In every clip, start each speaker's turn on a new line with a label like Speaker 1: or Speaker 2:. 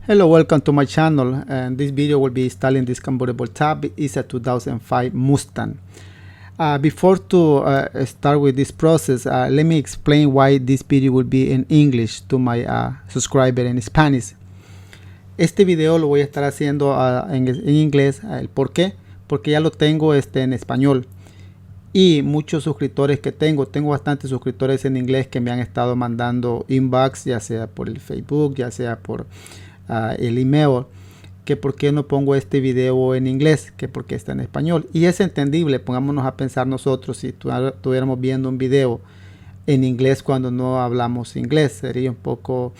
Speaker 1: Hello, welcome to my channel, and this video will be installing this convertible tab. It's a 2005 Mustang. Before to start with this process, let me explain why this video will be in English to my subscriber in Spanish. Este video lo voy a estar haciendo en inglés. ¿El por qué? Porque ya lo tengo en español. Y muchos suscriptores que tengo bastantes suscriptores en inglés que me han estado mandando inbox, ya sea por el Facebook, ya sea por el email, que por qué no pongo este video en inglés, que porque está en español. Y es entendible, pongámonos a pensar nosotros, si estuviéramos viendo un video en inglés cuando no hablamos inglés, sería un poco,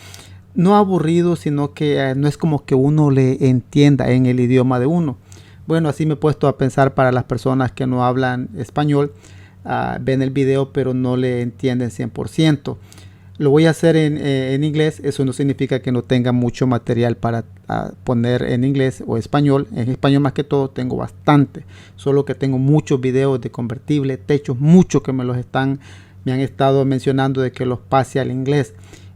Speaker 1: no aburrido, sino que no es como que uno le entienda en el idioma de uno. Bueno, así me he puesto a pensar para las personas que no hablan español, ven el video pero no le entienden 100%. Lo voy a hacer en inglés. Eso no significa que no tenga mucho material para poner en inglés o español. En español más que todo tengo bastante. Solo que tengo muchos videos de convertible, techos, muchos que me han estado mencionando de que los pase al inglés.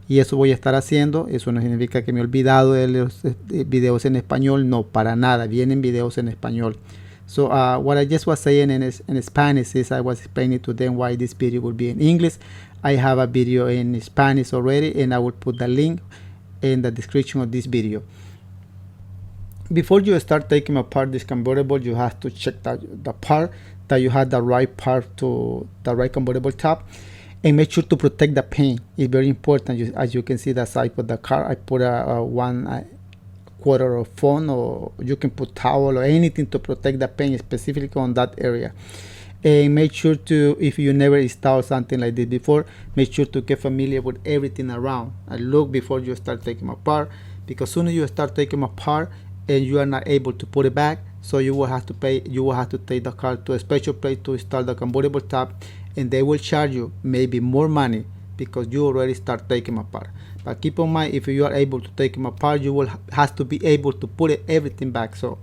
Speaker 1: Y eso voy a estar haciendo. Eso no significa que me he olvidado de los videos en español. No, para nada. Vienen videos en español. So what I just was saying in Spanish is I was explaining to them why this video will be in English. I have a video in Spanish already, and I will put the link in the description of this video. Before you start taking apart this convertible, you have to check the part that you have the right part to the right convertible top, and make sure to protect the paint. It's very important. As you can see, the side of the car, I put a 1/4 of foam, or you can put towel or anything to protect the paint, specifically on that area. And make sure to, if you never installed something like this before, make sure to get familiar with everything around and look before you start taking them apart, because soon as you start taking them apart and you are not able to put it back, so you will have to take the car to a special place to install the convertible top, and they will charge you maybe more money because you already start taking them apart. But keep in mind, if you are able to take them apart, you will have to be able to put everything back. So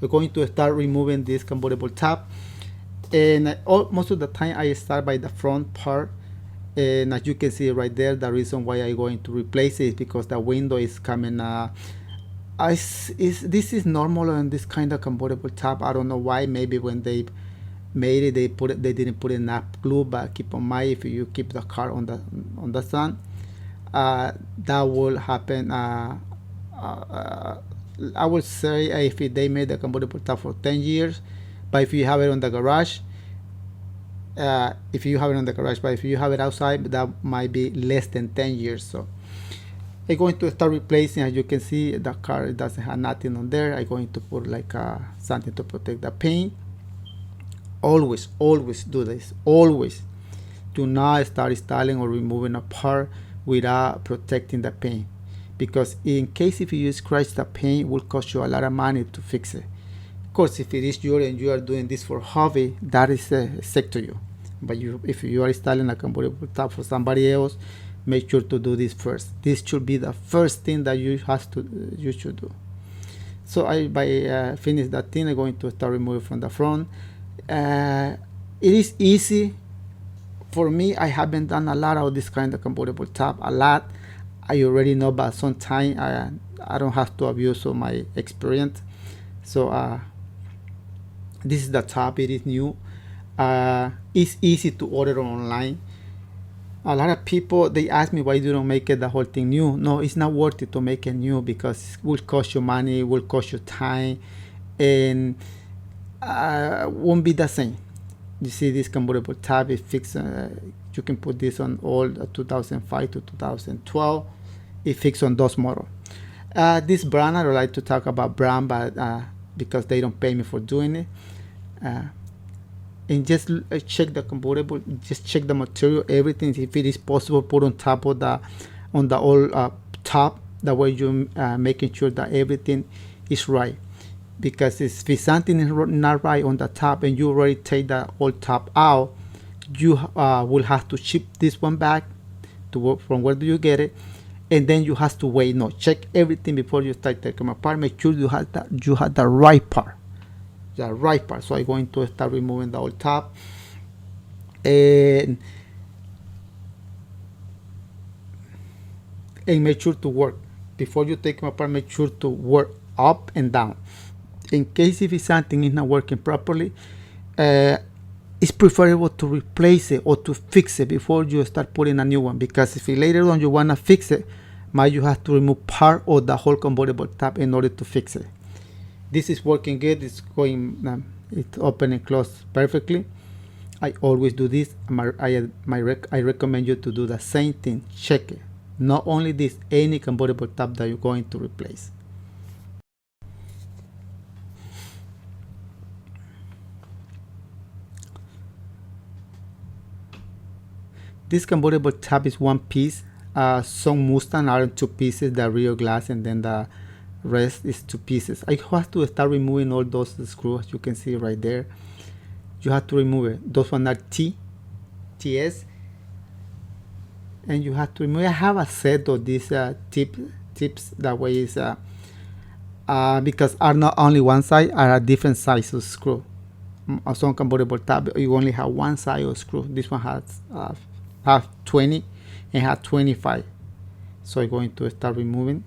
Speaker 1: we're going to start removing this convertible top. And most of the time I start by the front part, and as you can see right there, the reason why I'm going to replace it is because the window is coming this is normal on this kind of convertible top. I don't know why. Maybe when they made it, they didn't put enough glue. But keep in mind, if you keep the car on the sun, that will happen. I would say if they made the convertible top for 10 years, but if you have it on the garage, but if you have it outside, that might be less than 10 years. So I'm going to start replacing. As you can see, the car doesn't have nothing on there. I'm going to put like something to protect the paint. Always do this. Always do not start installing or removing a part without protecting the paint, because in case if you scratch the paint, it will cost you a lot of money to fix it. Of course, if it is yours and you are doing this for hobby, that is sick to you. But if you are installing a convertible top for somebody else, make sure to do this first. This should be the first thing that you should do. So by finish that thing, I'm going to start removing from the front. It is easy for me. I haven't done a lot of this kind of convertible top. A lot I already know, but sometimes I don't have to abuse of my experience. So this is the top. It is new. It's easy to order online. A lot of people, they ask me why you don't make it the whole thing new. No, it's not worth it to make it new, because it will cost you money, it will cost you time, and won't be the same. You see this convertible top is fixed. You can put this on all 2005 to 2012. It fixed on those models. This brand, I don't like to talk about brand, but because they don't pay me for doing it. And just check the convertible, just check the material, everything. If it is possible, put on top of the old top. That way you making sure that everything is right. Because if something is not right on the top and you already take the old top out, you will have to ship this one back to from where do you get it, and then you have to wait. No, check everything before you start taking them apart. Make sure you have the right part. So I'm going to start removing the old top, and make sure to work, before you take them apart, make sure to work up and down. In case if something is not working properly, it's preferable to replace it or to fix it before you start putting a new one, because if later on you want to fix it, you have to remove part of the whole convertible tab in order to fix it. This is working good. It's going, it's open and closed perfectly. I always do this. I recommend you to do the same thing. Check it. Not only this, any convertible tab that you're going to replace. This convertible tab is one piece. Some Mustang are in two pieces, the rear glass, and then the rest is two pieces. I have to start removing all those screws. You can see right there. You have to remove it. Those ones are TS, and you have to remove. I have a set of these tips. That way is because are not only one side, are a different size of screw. Some convertible tab you only have one side of screw. This one has have 20 and have 25. So I'm going to start removing.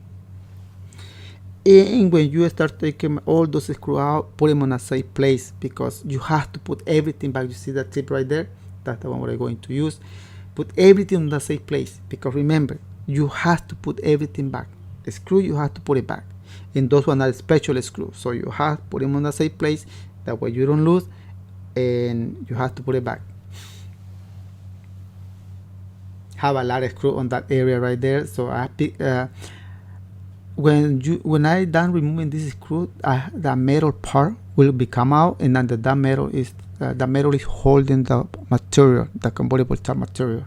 Speaker 1: And when you start taking all those screws out, put them on a safe place, because you have to put everything back. You see that tip right there? That's the one we're going to use. Put everything in the safe place, because remember, you have to put everything back. The screw, you have to put it back. And those ones are special screws, so you have to put them on the safe place. That way you don't lose, and you have to put it back. Have a lot of screw on that area right there. So I pick, when I done removing this screw, the metal part will be come out, and then that metal is holding the material, the convertible tab material.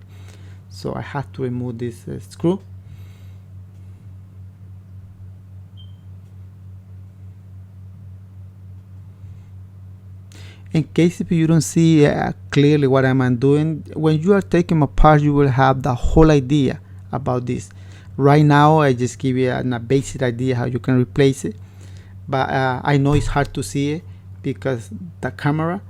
Speaker 1: So I have to remove this screw. In case if you don't see clearly what I'm doing, when you are taking them apart, you will have the whole idea about this. Right now, I just give you a basic idea how you can replace it, but I know it's hard to see it because the camera.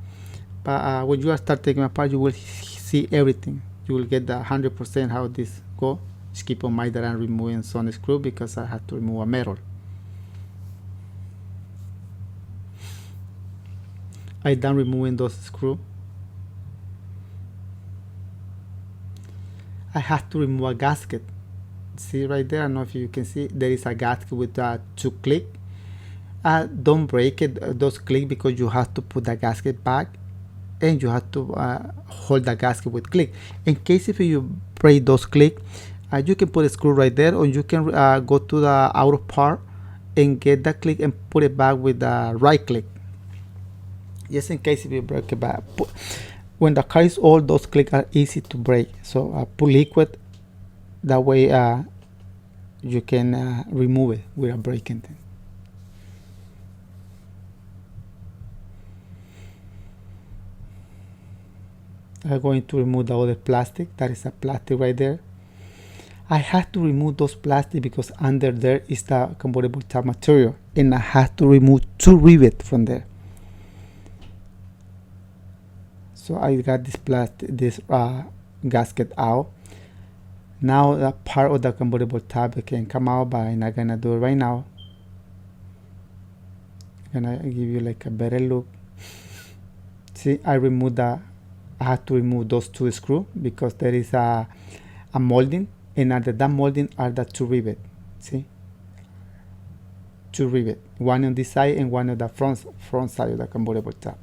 Speaker 1: But when you start taking apart, you will see everything. You will get the 100% how this go. Just keep in mind that I'm removing some screw because I have to remove a metal. I done removing those screws. I have to remove a gasket. See right there, I don't know if you can see, there is a gasket with 2 clicks. Don't break it, those clicks, because you have to put the gasket back, and you have to hold the gasket with click. In case if you break those clicks, you can put a screw right there, or you can go to the outer part and get the click and put it back with the right click. Just in case if you break it back. When the car is old, those clicks are easy to break. So put liquid. That way you can remove it without breaking it. I'm going to remove the other plastic. That is a plastic right there. I have to remove those plastic because under there is the convertible tab material, and I have to remove 2 rivets from there. So I got this plastic, this gasket out. Now that part of the convertible tab can come out, but I'm not gonna do it right now. I'm gonna give you like a better look. See, I have to remove those 2 screws because there is a molding, and under that molding are the 2 rivets. See, 2 rivets, one on this side and one on the front side of the convertible tab.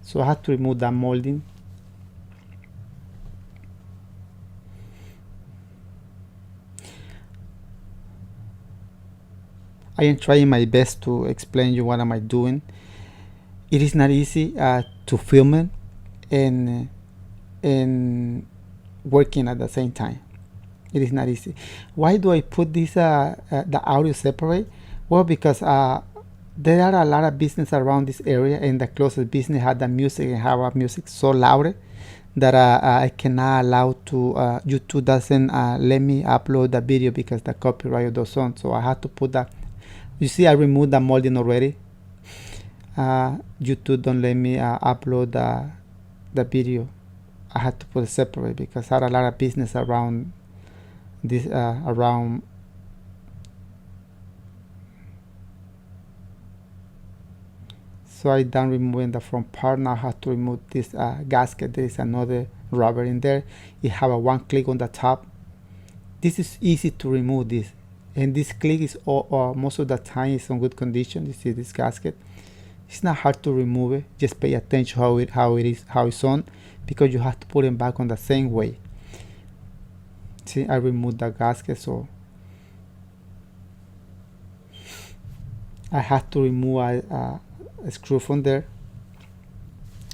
Speaker 1: So I have to remove that molding. I am trying my best to explain you what am I doing. It is not easy to film it and working at the same time. It is not easy. Why do I put this the audio separate? Well, because there are a lot of business around this area, and the closest business had the music and have our music so loud that I cannot allow to YouTube doesn't let me upload the video because the copyright of those songs. So I had to put that. You see, I removed the molding already. YouTube don't let me upload the video. I had to put it separate because I had a lot of business around this around So I done removing the front part. Now I have to remove this gasket. There is another rubber in there. You have a one click on the top. This is easy to remove this, and this click is most of the time is in good condition. You see this gasket. It's not hard to remove it. Just pay attention how it's on, because you have to put it back on the same way. See, I removed the gasket, so I have to remove a screw from there.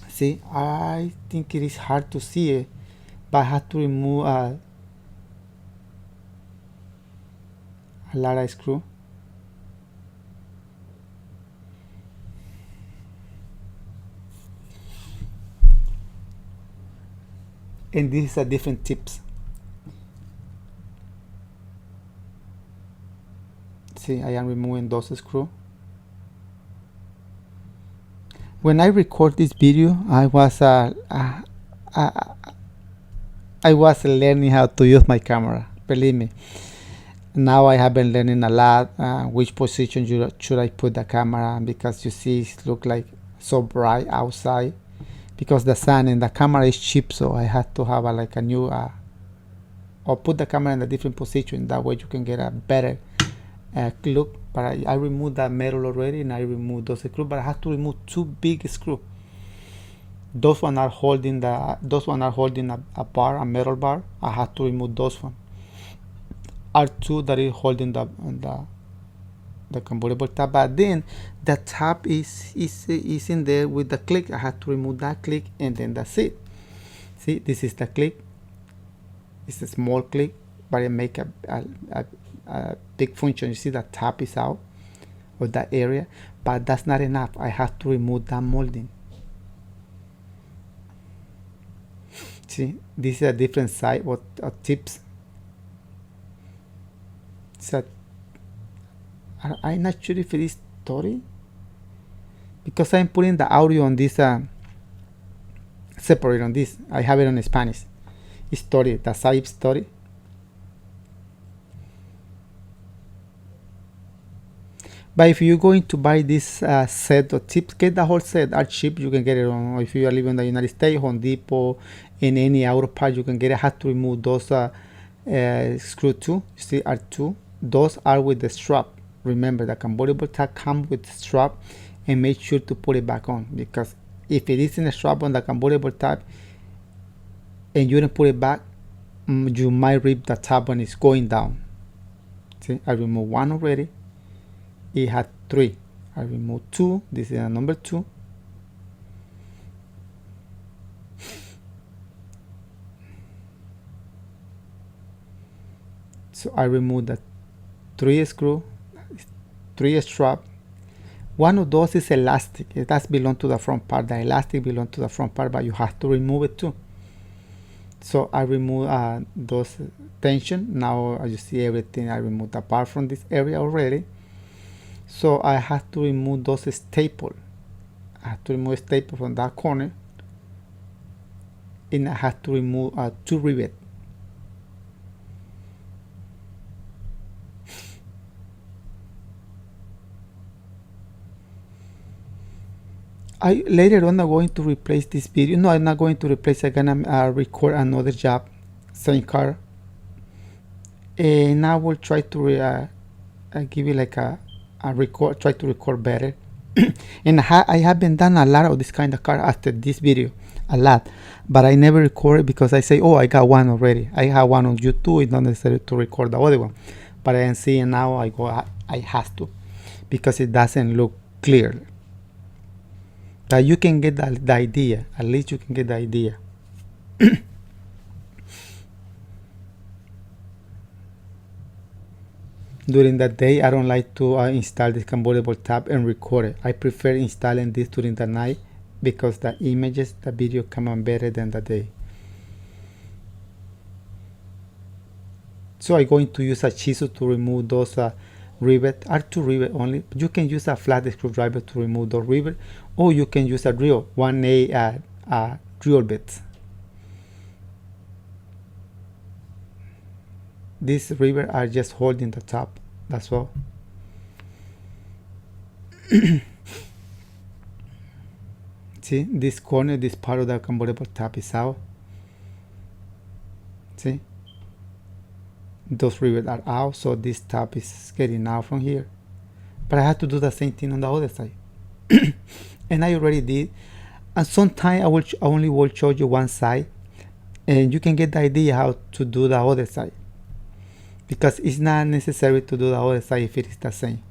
Speaker 1: See, I think it is hard to see it, but I have to remove a lot of screw. And these are different tips. See, I am removing those screws. When I record this video, I was learning how to use my camera. Believe me. Now I have been learning a lot which position should I put the camera, because you see it look like so bright outside because the sun, and the camera is cheap, so I had to have like a new or put the camera in a different position. That way you can get a better look. But I removed that metal already, and I removed those screws, but I have to remove two big screws. Those one are holding a bar, a metal bar. I have to remove those one. Are two that is holding the convertible tab, but then the tab is in there with the click. I have to remove that click, and then that's it. See, this is the click. It's a small click, but it make a big function. You see the tab is out of that area, but that's not enough. I have to remove that molding. See, this is a different side of tips. So I'm not sure if it is story, because I'm putting the audio on this separate on this. I have it on Spanish. It's story, the side story. But if you're going to buy this set of tips, get the whole set. Are cheap. You can get it on, if you are living in the United States, Home Depot, in any auto part, you can get it. I have to remove those screw too. You see, are two. Those are with the strap. Remember, the convertible tab comes with the strap, and make sure to put it back on, because if it isn't a strap on the convertible tab and you don't put it back, you might rip the tab when it's going down. See, I removed one already. It had three. I removed two. This is a number two. So I removed the three screw, three strap. One of those is elastic. It does belong to the front part. The elastic belongs to the front part, but you have to remove it too. So I remove those tension. Now as you see everything, I removed the part from this area already. So I have to remove those staple. I have to remove a staple from that corner, and I have to remove two rivets. Later on I'm going to replace this video. No, I'm not going to replace. I'm gonna record another job, same car, and I will try to give you like a record. Try to record better. And I haven't done a lot of this kind of car after this video, a lot, but I never record it because I say, oh, I got one already. I have one on YouTube. It's not necessary to record the other one, but I am seeing now. I have to, because it doesn't look clear. But you can get the idea. At least you can get the idea. During the day, I don't like to install this convertible tab and record it. I prefer installing this during the night, because the images, the video come on better than the day. So I'm going to use a chisel to remove those rivets. Are two rivets only. You can use a flat screwdriver to remove the rivet, or you can use a drill, 1A drill bits. These rivets are just holding the top. That's all. See, this corner, this part of the convertible tab is out. See, those rivets are out, so this tab is getting out from here. But I have to do the same thing on the other side. And I already did. And sometimes I only will show you one side, and you can get the idea how to do the other side, because it's not necessary to do the other side if it is the same.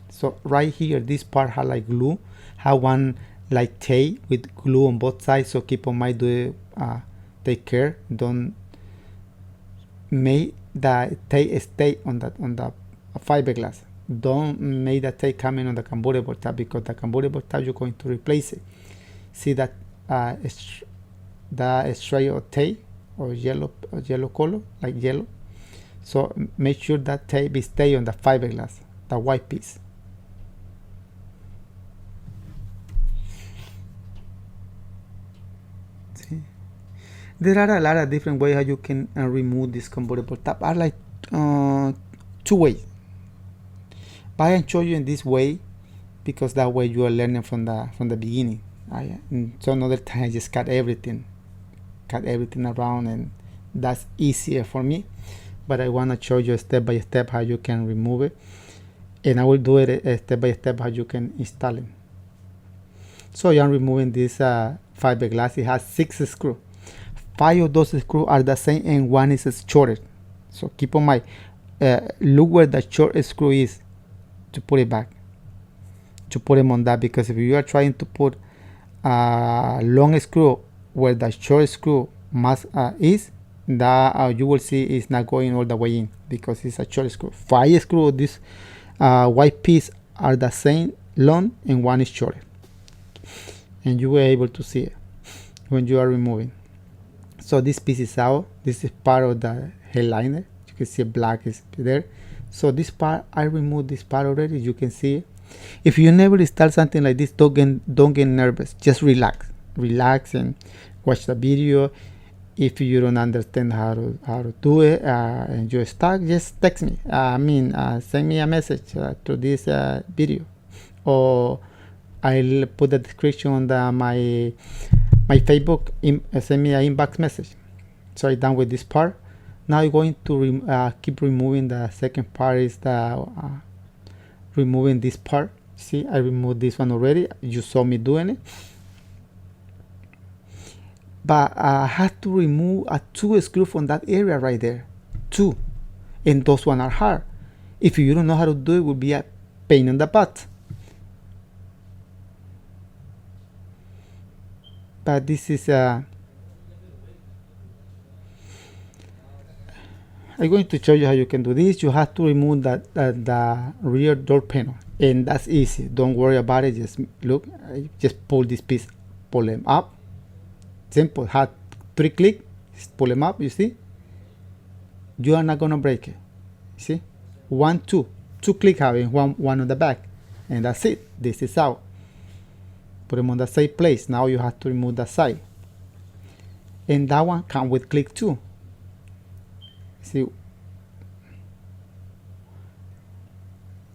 Speaker 1: So right here, this part has like glue, have one like tape with glue on both sides. So keep on mind, take care, don't make the tape stay on the fiberglass. Don't make the tape coming on the convertible tab, because the convertible tab you're going to replace it. See that the stray of tape or yellow color, like yellow. So make sure that tape stay on the fiberglass, the white piece. See, there are a lot of different ways how you can remove this convertible tab. Are like 2 ways. But I can show you in this way, because that way you are learning from the beginning. So another time I just cut everything around, and that's easier for me. But I want to show you step by step how you can remove it, and I will do it step by step how you can install it. So I'm removing this fiberglass. It has 6 screws. 5 of those screws are the same, and 1 is shorter. So keep in mind, look where the short screw is to put it back, to put them on that, because if you are trying to put a long screw where the short screw is, that you will see it's not going all the way in, because it's a short screw. 5 screws of this white piece are the same long, and 1 is shorter, and you were able to see it when you are removing. So this piece is out. This is part of the headliner. You can see black is there. So this part, I removed this part already. You can see it. If you never install something like this, don't get nervous. Just relax and watch the video. If you don't understand how to do it and you're stuck, just text me. Send me a message to this video, or I'll put the description on my Facebook. Send me an inbox message. So I'm done with this part. Now I'm going to keep removing the second part. Is the removing this part. See, I removed this one already. You saw me doing it. But I had to remove 2 screws from that area right there. 2. And those ones are hard. If you don't know how to do it, will be a pain in the butt. But this is I'm going to show you how you can do this. You have to remove the rear door panel, and that's easy. Don't worry about it. Just look, just pull this piece, pull them up. Simple. Have 3 clicks, just pull them up. You see, you are not gonna break it. See, 1, 2 clicks having one on the back, and that's it. This is out. Put them on the same place. Now you have to remove the side, and that one comes with click 2. See,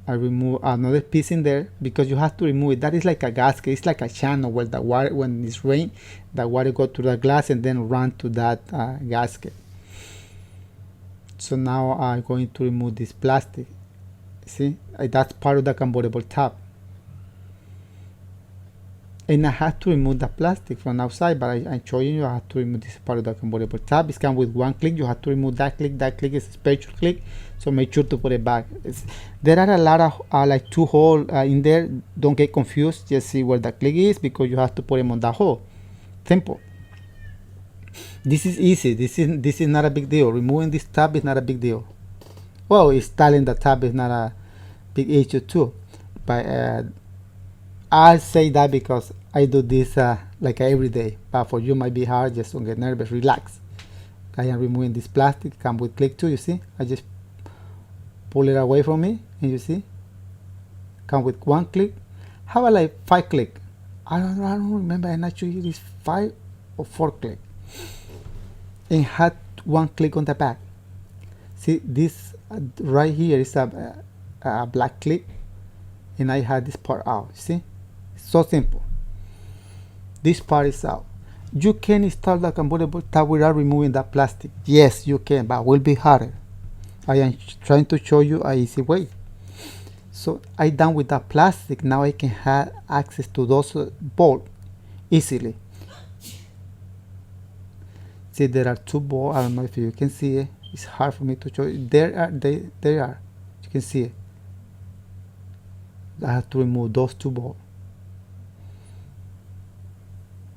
Speaker 1: I remove another piece in there, because you have to remove it. That is like a gasket. It's like a channel where the water, when it's rain, the water go to the glass and then run to that gasket. So now I'm going to remove this plastic. See, that's part of the convertible tab. And I have to remove the plastic from outside, but I'm showing you I have to remove this part of the convertible tab. It's come with 1 click. You have to remove that click. That click is a special click, so make sure to put it back. There are a lot of like 2 holes in there. Don't get confused. Just see where the click is, because you have to put them on that hole. Simple. This is easy. This is not a big deal. Removing this tab is not a big deal. Well, installing the tab is not a big issue too, but I say that because I do this like every day. But for you might be hard. Just don't get nervous. Relax. I am removing this plastic. Come with click 2. You see, I just pull it away from me, and you see, come with 1 click. How about like 5 click? I don't remember. I'm not sure it is 5 or 4 click. And had 1 click on the back. See, this right here is a black clip, and I had this part out. See, so simple. This part is out. You can install the convertible tab without removing that plastic. Yes, you can, but it will be harder. I am trying to show you an easy way. So I'm done with that plastic. Now I can have access to those bolts easily. See, there are two bolts. I don't know if you can see it. It's hard for me to show you. There are. You can see it. I have to remove those two bolts.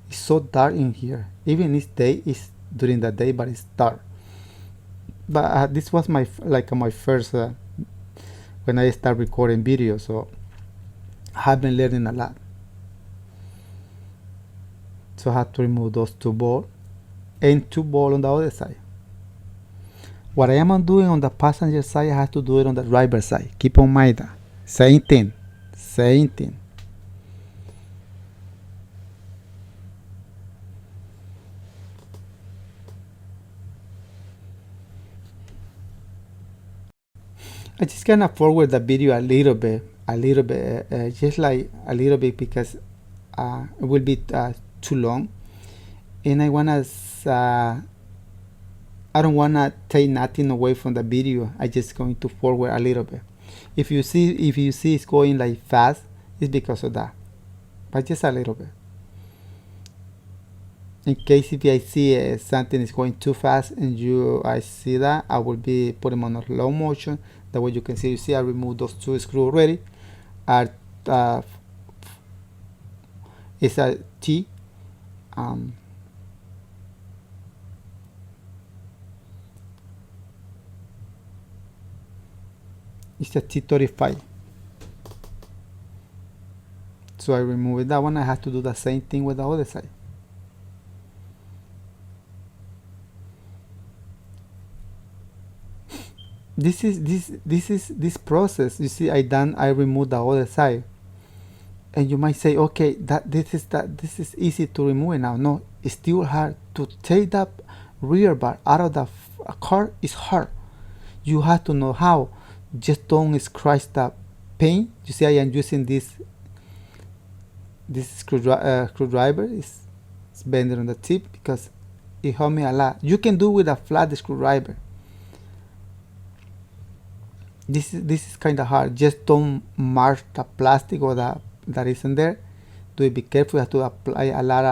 Speaker 1: It's so dark in here. Even it's during the day, but it's dark. But this was my first when I start recording videos, so I have been learning a lot. So I have to remove those two bolts and two bolts on the other side. What I am doing on the passenger side, I have to do it on the driver side. Keep in mind that. Same thing. I just gonna forward the video a little bit, just like a little bit, because it will be too long, and I don't wanna take nothing away from the video. I just going to forward a little bit. If you see it's going like fast, it's because of that, but just a little bit. In case if I see something is going too fast and I see that, I will be putting on a slow motion. That way you can see. You see, I removed those two screws already. It's a T. It's a T35. So I removed that one. I have to do the same thing with the other side. This process. You see, I removed the other side, and you might say, okay, this is easy to remove it now. No, it's still hard to take that rear bar out of the car. Is hard. You have to know how. Just don't scratch the paint. You see, I am using this screwdriver. It's bending on the tip because it helped me a lot. You can do with a flat screwdriver. This is kind of hard. Just don't mark the plastic or that isn't there. Do be careful. You have to apply a lot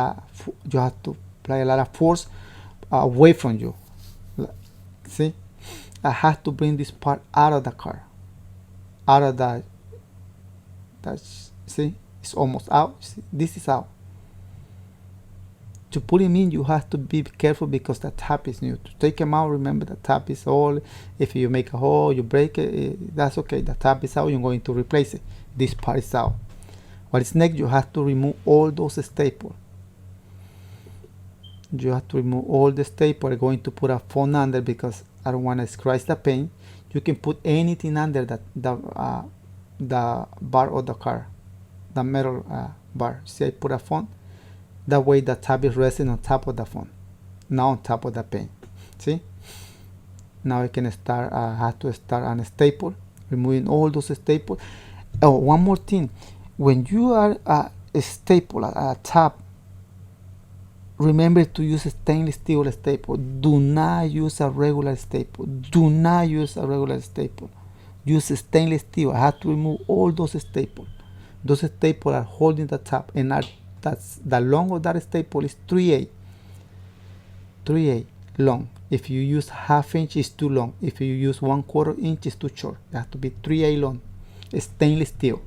Speaker 1: of force away from you. See, I have to bring this part out of the car, out of that. See, it's almost out. See, this is out. To put him in, you have to be careful because the tap is new. To take him out, remember the tap is old. If you make a hole, you break it, that's okay. The tap is out, you're going to replace it. This part is out. What is next? You have to remove all those staples. You have to remove all the staples. I'm going to put a phone under because I don't want to scratch the paint. You can put anything under the bar of the car, the metal bar. See, I put a phone. That way the tab is resting on top of the phone, not on top of the paint. See? Now I can start, I have to start on a staple, removing all those staples. Oh, one more thing. When you are a staple, a tab, remember to use a stainless steel staple. Do not use a regular staple. Do not use a regular staple. Use a stainless steel. I have to remove all those staples. Those staples are holding the tab, and that's the long of that staple is 3/8 long. If you use ½ inch, it's too long. If you use 1/4 inch, it's too short. It has to be 3/8 long. It's stainless steel.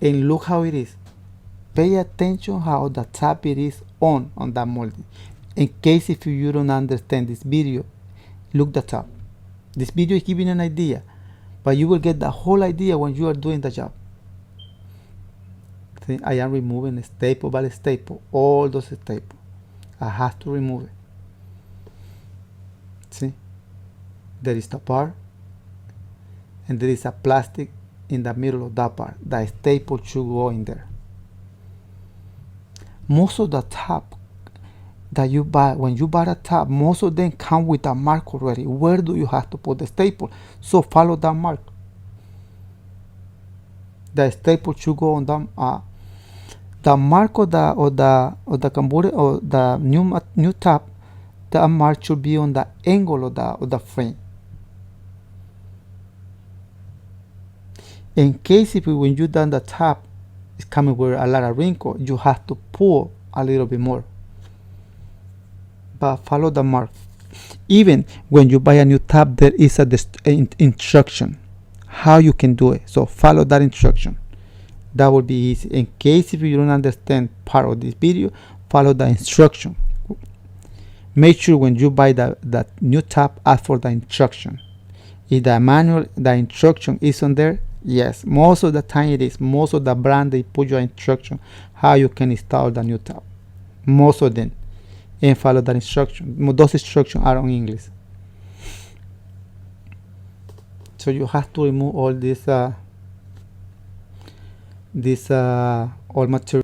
Speaker 1: And look how it is. Pay attention how the tab it is on that molding. In case if you don't understand this video, look the tab. This video is giving an idea, but you will get the whole idea when you are doing the job. I am removing staple by staple, all those staples. I have to remove it. See, there is the bar, and there is a plastic in the middle of that bar. The staple should go in there. Most of the tab that you buy, when you buy a tab, most of them come with a mark already. Where do you have to put the staple? So follow that mark. The staple should go on them. the mark of the computer or the new tab, the mark should be on the angle of the frame. In case if when you done the tab it's coming with a lot of wrinkle, you have to pull a little bit more, but follow the mark. Even when you buy a new tab, there is a instruction how you can do it, so follow that instruction. That will be easy. In case if you don't understand part of this video, follow the instruction. Make sure when you buy the new tab, ask for the instruction. If the manual, the instruction is on there, yes, most of the time it is. Most of the brand, they put your instruction how you can install the new tab, most of them, and follow that instruction. Those instructions are on English, so you have to remove all this all material.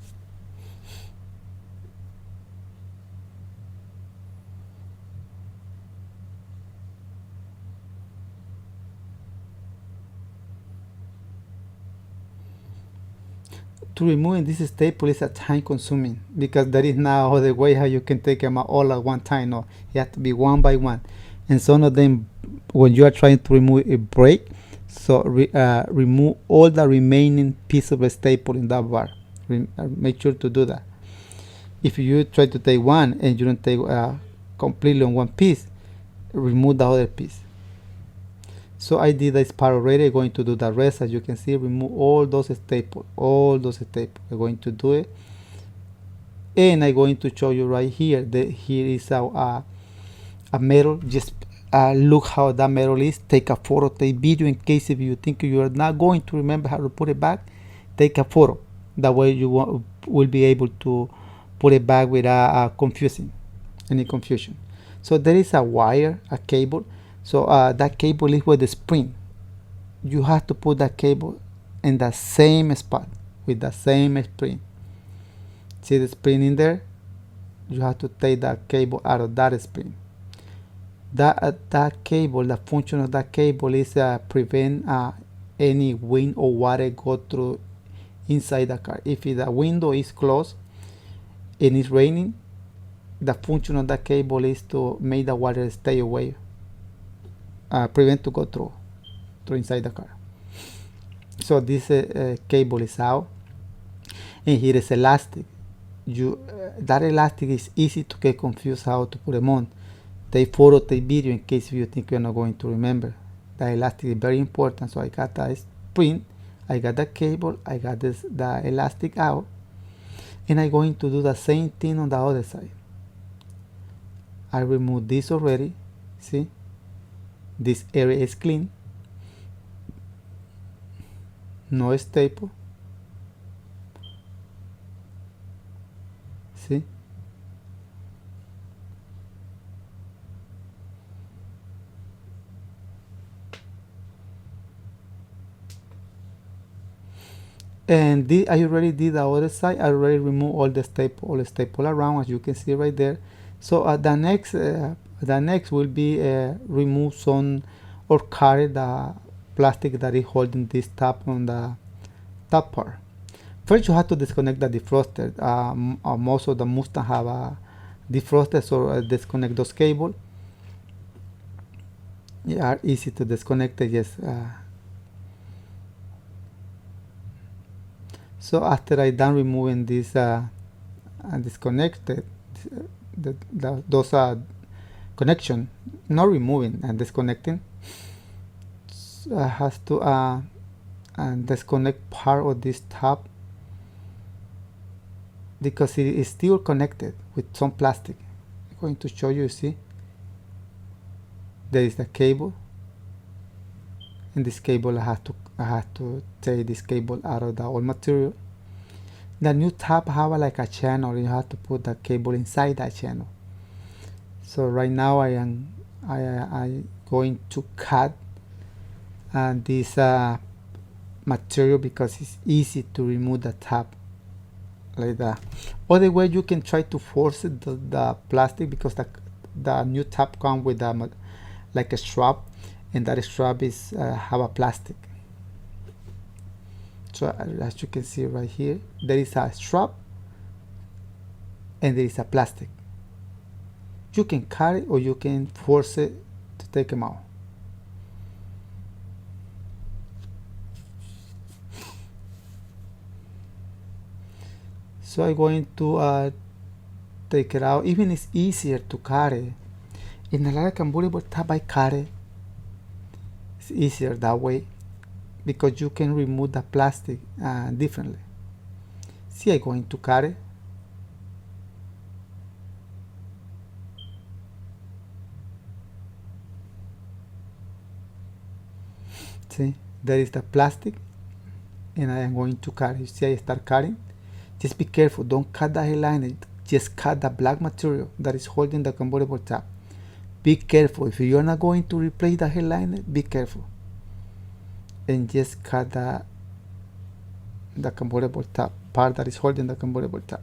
Speaker 1: To removing this staple is a time consuming, because there is no other way how you can take them all at one time. No, you have to be one by one, and some of them, when you are trying to remove a break, so remove all the remaining piece of a staple in that bar. Make sure to do that. If you try to take one and you don't take completely on one piece, remove the other piece. So I did this part already. I'm going to do the rest. As you can see, remove all those staples, I'm going to do it, and I'm going to show you right here that here is a metal. Just look how that metal is. Take a photo, take video. In case if you think you are not going to remember how to put it back, take a photo. That way you will be able to put it back without any confusion. So there is a wire, a cable. So that cable is with the spring. You have to put that cable in the same spot with the same spring. See the spring in there? You have to take that cable out of that spring. That cable, the function of that cable is prevent any wind or water go through inside the car. If the window is closed and it's raining, the function of that cable is to make the water stay away. Prevent to go through inside the car. So this cable is out, and here is elastic. That elastic is easy to get confused how to put them on. Take photo, take video in case you think you're not going to remember. The elastic is very important. So I got that spring, I got the cable, I got the elastic out, and I'm going to do the same thing on the other side. I removed this already. See? This area is clean, no staple. See? And I already did the other side. I already removed all the staple around, as you can see right there. So the next will be remove some or carry the plastic that is holding this tab on the top part. First, you have to disconnect the defroster. Most of the Mustang have a defroster, so disconnect those cables. They are easy to disconnect. Yes. So after I done removing this disconnected, those connection, not removing and disconnecting, so I have to disconnect part of this tab because it is still connected with some plastic. I'm going to show you. See, there is the cable, and this cable I have to take this cable out of the old material. The new tab have like a channel. You have to put the cable inside that channel. So right now I going to cut this material because it's easy to remove the tab like that. Other way, you can try to force the plastic, because the new tab comes with like a strap, and that strap is have a plastic. So as you can see right here, there is a strap and there is a plastic. You can cut it or you can force it to take them out. So I'm going to take it out. Even it's easier to cut it. In a lot of convertible tab I cut it. It's easier that way because you can remove the plastic differently. See, I'm going to cut it. See, there is the plastic and I am going to cut it. You see, I start cutting. Just be careful, don't cut the headliner, just cut the black material that is holding the convertible tab. Be careful, if you're not going to replace the headliner, be careful. And just cut the convertible tab, part that is holding the convertible tab.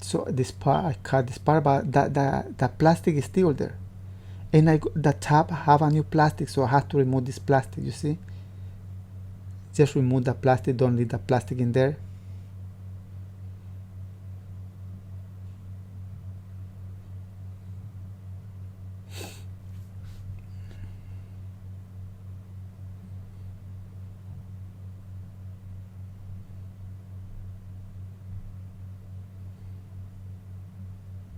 Speaker 1: So this part, I cut this part, but the plastic is still there. And the tab have a new plastic, so I have to remove this plastic, you see? Just remove the plastic, don't leave the plastic in there.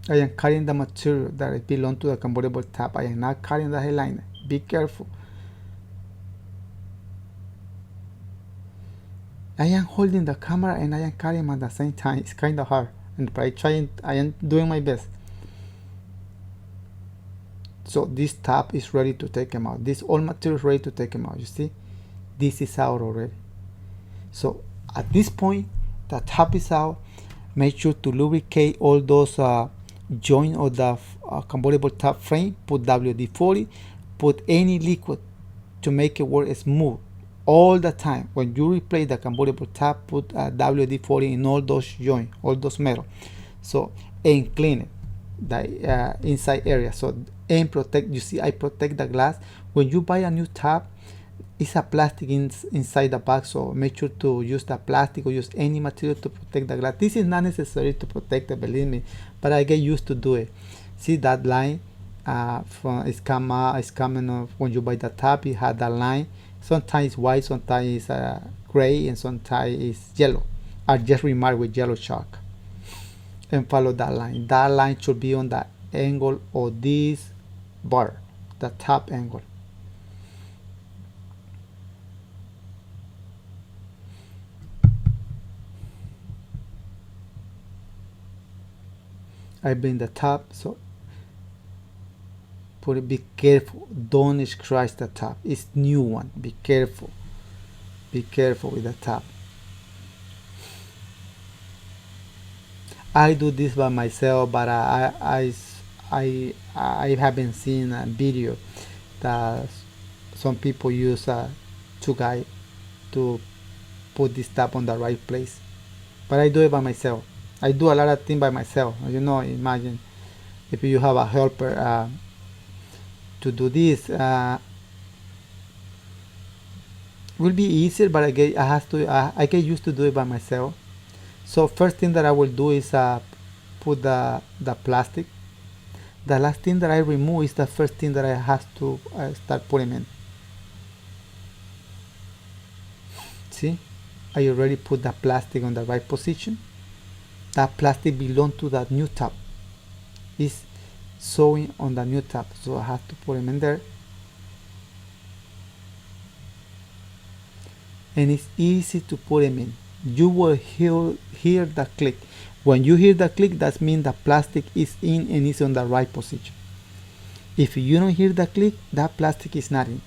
Speaker 1: I am cutting the material that belongs to the convertible tab. I am not cutting the headliner. Be careful. I am holding the camera and I am cutting at the same time. It's kind of hard, but I am doing my best. So this tab is ready to take them out. This all material is ready to take them out. You see, this is out already. So at this point, the tab is out. Make sure to lubricate all those joint of the convertible tab frame. Put WD-40. Put any liquid to make it work smooth all the time. When you replace the convertible tab, put WD-40 in all those joints, all those metal. So and clean it, the inside area. So and protect. You see, I protect the glass. When you buy a new tab, it's a plastic inside the box, so make sure to use the plastic or use any material to protect the glass. This is not necessary to protect it, believe me, but I get used to do it. See that line it's coming off when you buy the tab. It had that line. Sometimes it's white, sometimes it's gray, and sometimes it's yellow. I just remark with yellow chalk and follow that line. That line should be on the angle of this bar, the top angle. I bring the top, so put it. Be careful, don't scratch the top. It's new one. Be careful with the top. I do this by myself, but I haven't seen a video that some people use two guys to put this tab on the right place. But I do it by myself. I do a lot of things by myself. You know, imagine if you have a helper to do this. Will be easier, but I get used to do it by myself. So first thing that I will do is put the plastic. The last thing that I remove is the first thing that I have to start putting in. See, I already put the plastic on the right position. That plastic belongs to the new tab. It's sewing on the new tab, so I have to put them in there. And it's easy to put them in. You will hear the click. When you hear the click, that means the plastic is in and is on the right position. If you don't hear the click, that plastic is not in.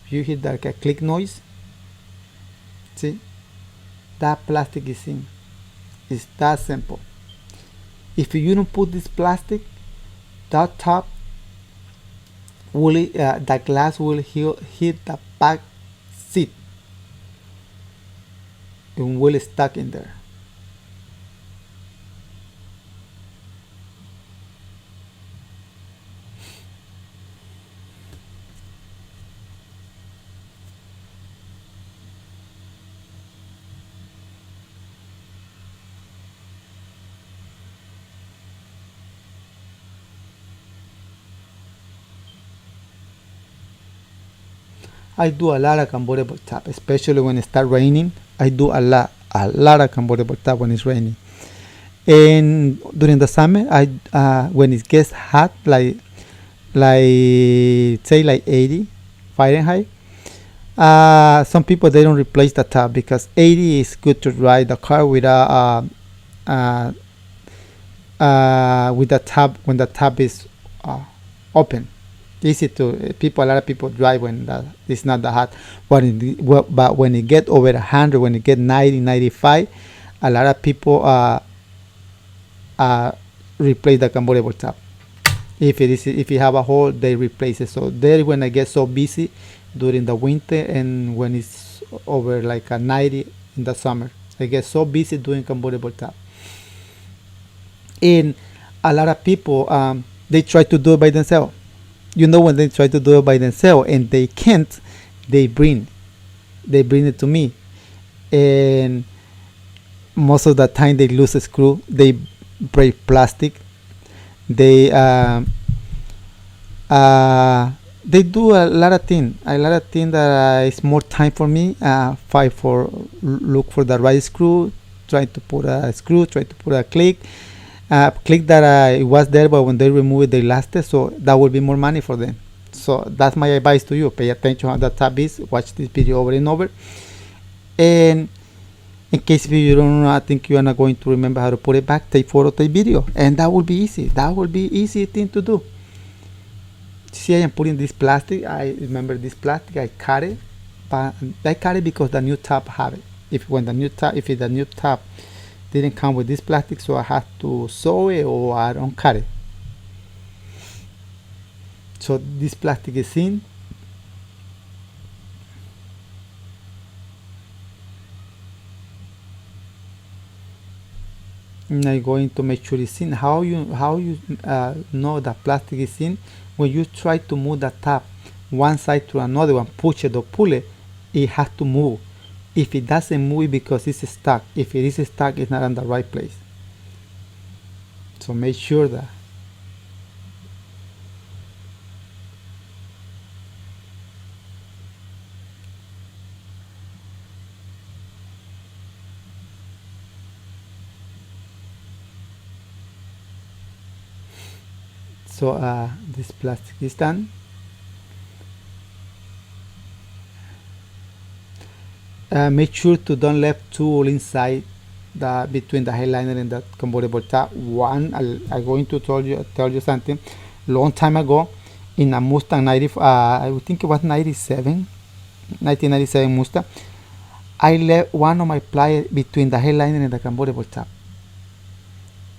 Speaker 1: If you hear the click noise, see, that plastic is in. It's that simple. If you don't put this plastic, that top will the glass will hit the back seat and will stuck in there. I do a lot of convertible top, especially when it starts raining. I do a lot of convertible top when it's raining. And during the summer, when it gets hot, like say like 80 Fahrenheit, some people they don't replace the top because 80 is good to ride the car without with the top when the top is open. Easy to a lot of people drive when it's not that hot. But when it get over 100, when it get 90, 95, a lot of people replace the convertible top. If you have a hole, they replace it. So there, when I get so busy during the winter and when it's over like a 90 in the summer, I get so busy doing convertible top. And a lot of people they try to do it by themselves. When they try to do it by themselves and they can't, they bring it to me, and most of the time they lose a screw, they break plastic, they do a lot of things that is more time for me. Fight for look for the right screw, try to put a screw, try to put a click that it was there, but when they remove it, they lasted. So that will be more money for them. So that's my advice to you. Pay attention how the tab is. Watch this video over and over. And in case if you don't know, I think you are not going to remember how to put it back, take photo, take video, and that will be easy. That will be easy thing to do. See, I am putting this plastic. I remember this plastic. I cut it, but I cut it because the new tab have it. If the new tab didn't come with this plastic, so I have to sew it or I don't cut it. So this plastic is in. And I'm going to make sure it's in. How you know the plastic is in? When you try to move the tab one side to another one, push it or pull it, it has to move. If it doesn't move because it's stuck, if it is stuck, it's not in the right place. So make sure that. So this plastic is done. Make sure to don't leave tool inside between the headliner and the convertible top. I'm going to tell you something. Long time ago, in a Mustang 90, I would think it was 1997 Mustang, I left one of my pliers between the headliner and the convertible top.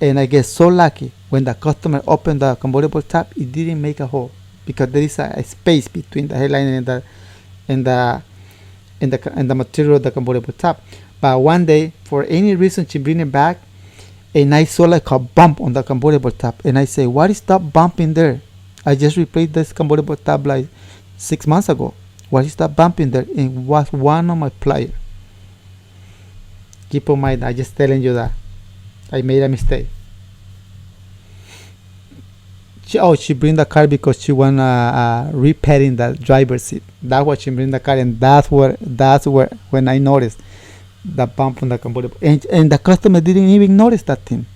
Speaker 1: And I get so lucky when the customer opened the convertible top, it didn't make a hole because there is a space between the headliner and the material of the convertible top. But one day, for any reason, she bring it back, and I saw like a bump on the convertible top, and I say, "What is that bump in there? I just replaced this convertible top like 6 months ago. What is that bump in there?" And it was one of my pliers. Keep in mind, I just telling you that I made a mistake. She bring the car because she wanna repairing the driver's seat. That's what she bring the car, and that's where when I noticed the bump on the convertible, and the customer didn't even notice that thing,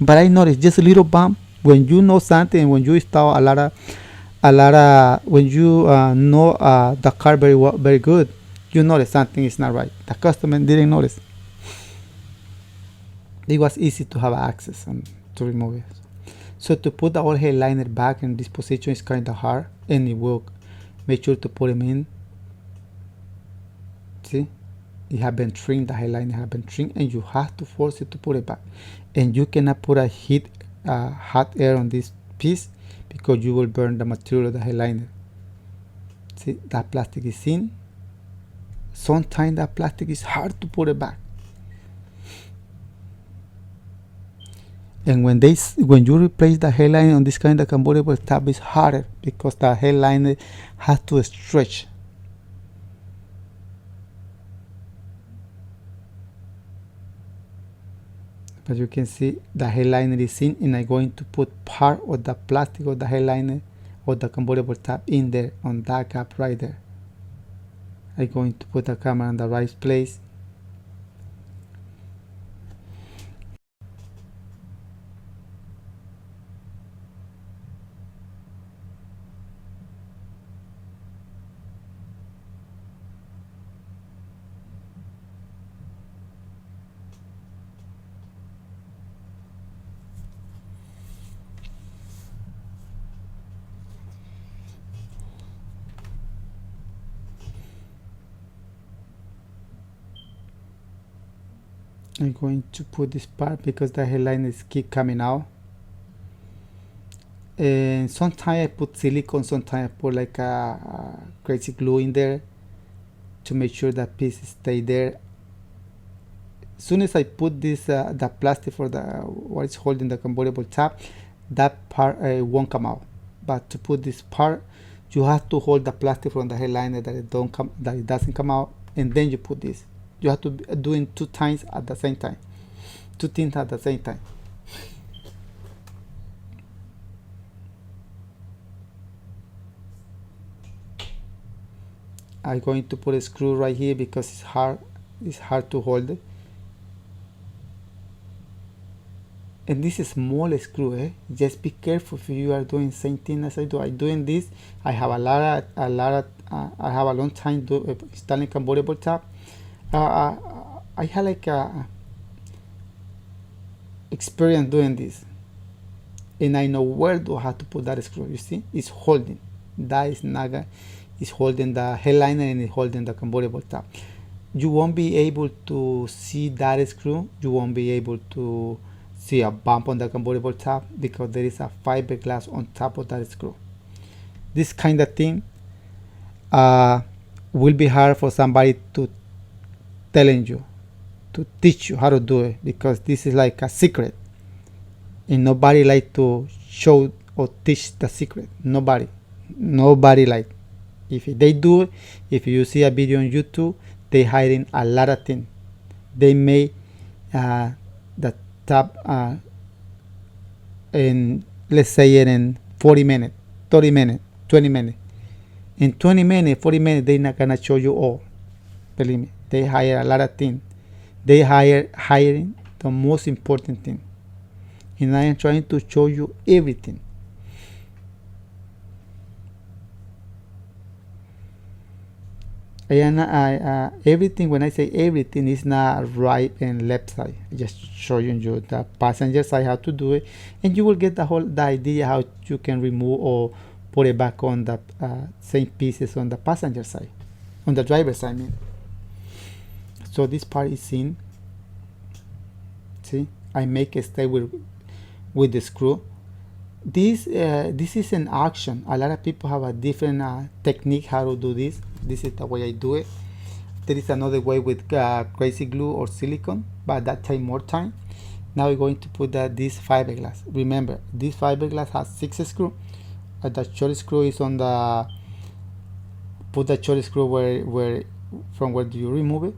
Speaker 1: but I noticed just a little bump. When you know something, when you install a lot of when you know the car very well, very good, you notice something is not right. The customer didn't notice. It was easy to have access and to remove it. So to put the old headliner back in this position is kind of hard, and it will make sure to put them in. See, it have been trimmed, the headliner have been trimmed, and you have to force it to put it back. And you cannot put a hot air on this piece because you will burn the material of the headliner. See, that plastic is in. Sometimes that plastic is hard to put it back. And when you replace the headliner on this kind of convertible top, it's harder because the headliner has to stretch. But you can see the headliner is in, and I'm going to put part of the plastic of the headliner or the convertible top in there on that gap right there. I'm going to put the camera in the right place. I'm going to put this part because the headline is keep coming out. And sometimes I put silicone, sometimes I put like a crazy glue in there to make sure that piece stay there. As soon as I put this the plastic for the what is holding the convertible tab, that part won't come out. But to put this part, you have to hold the plastic from the headliner that it doesn't come out, and then you put this. You have to do it 2 times at the same time, 2 things at the same time. I'm going to put a screw right here because it's hard to hold it. And this is small screw, just be careful if you are doing the same thing as I do. I'm doing this. I have I have a long time installing convertible tab. I had like experience doing this, and I know where to have to put that screw. You see, it's holding. That is naga. It's holding the headliner and it's holding the convertible tab. You won't be able to see that screw. You won't be able to see a bump on the convertible tab because there is a fiberglass on top of that screw. This kind of thing will be hard for somebody to telling you, to teach you how to do it, because this is like a secret and nobody like to show or teach the secret. Nobody like. If they do it, if you see a video on YouTube, they hiding a lot of things. They made the tab in, let's say it in 40 minutes, 30 minutes, 20 minutes. In 20 minutes, 40 minutes, they're not gonna show you all. Believe me, they hire a lot of things. They hiring the most important thing. And I am trying to show you everything. Everything, when I say everything, is not right and left side. Just showing you the passenger side how to do it, and you will get the idea how you can remove or put it back on the same pieces on the passenger side, on the driver's side, I mean. So this part is in. See, I make a stay with the screw. This is an action. A lot of people have a different technique how to do this. This is the way I do it. There is another way with crazy glue or silicone, but that takes more time. Now we're going to put this fiberglass. Remember, this fiberglass has 6 screws. The short screw is on the. Put the short screw from where do you remove it,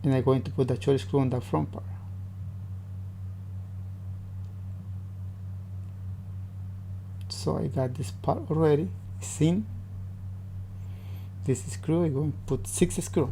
Speaker 1: and I'm going to put the short screw on the front part. So I got this part already. It's in. This screw, I'm going to put 6 screws.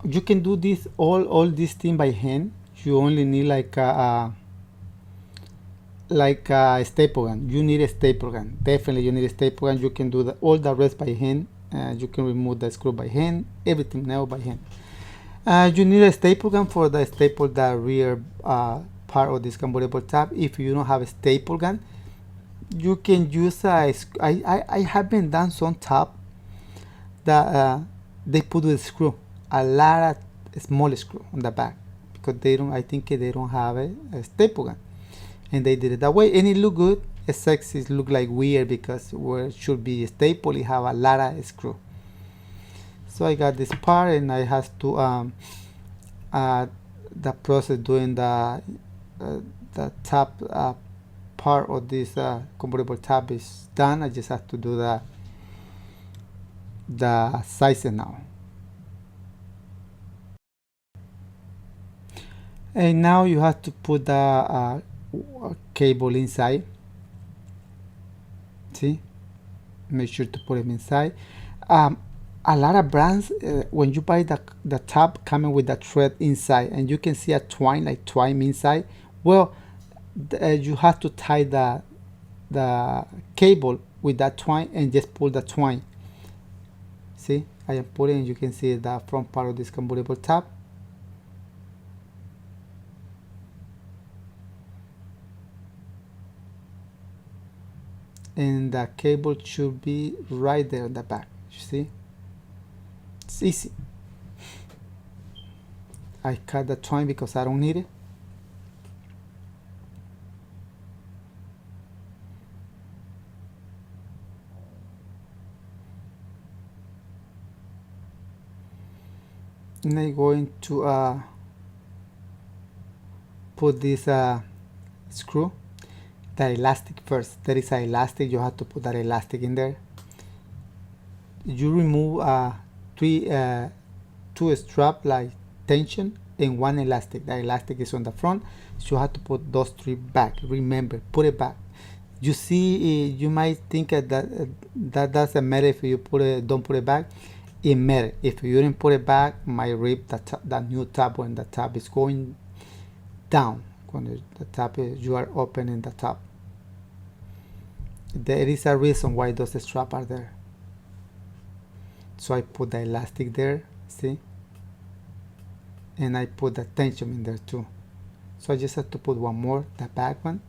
Speaker 1: You can do this all this thing by hand. You only need like a staple gun. You need a staple gun. Definitely you need a staple gun. You can do all the rest by hand. You can remove the screw by hand, everything now by hand. You need a staple gun for the staple the rear part of this convertible tab. If you don't have a staple gun, you can use I haven't done some tab that they put with a screw, a lot of small screw on the back, because I think they don't have a staple gun, and they did it that way, and it look good. It's sexy. It look like weird because where it should be a staple, it have a lot of screw. So I got this part, and I have to the process doing the top part of this convertible tab is done. I just have to do the sizes now. And now you have to put the cable inside. See, make sure to put it inside. A lot of brands, when you buy the tab, coming with the thread inside, and you can see a twine, like twine inside. Well, you have to tie the cable with that twine and just pull the twine. See, I am putting, you can see the front part of this convertible tab. And the cable should be right there in the back. You see, it's easy. I cut the twine because I don't need it. And I'm going to put this screw, the elastic first. There is an elastic, you have to put that elastic in there. You remove two straps like tension and one elastic. The elastic is on the front, so you have to put those three back. Remember, put it back. You see, you might think that doesn't matter if you don't put it back. It matters. If you didn't put it back, might rip the new tab when the tab is going down. When the tab is, you are opening the tab. There is a reason why those straps are there. So I put the elastic there, see? And I put the tension in there too. So I just have to put one more, the back one,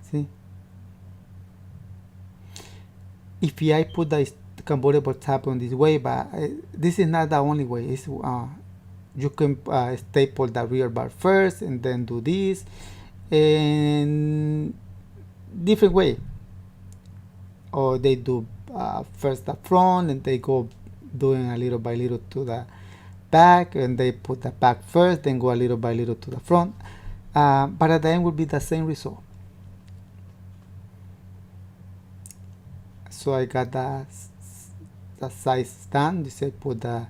Speaker 1: see? If I put the convertible tab on this way, but this is not the only way. It's, you can staple the rear bar first and then do this, and different way. Or they do first the front and they go doing a little by little to the back, and they put the back first, then go a little by little to the front, but at the end will be the same result. So I got the size done. Just I put the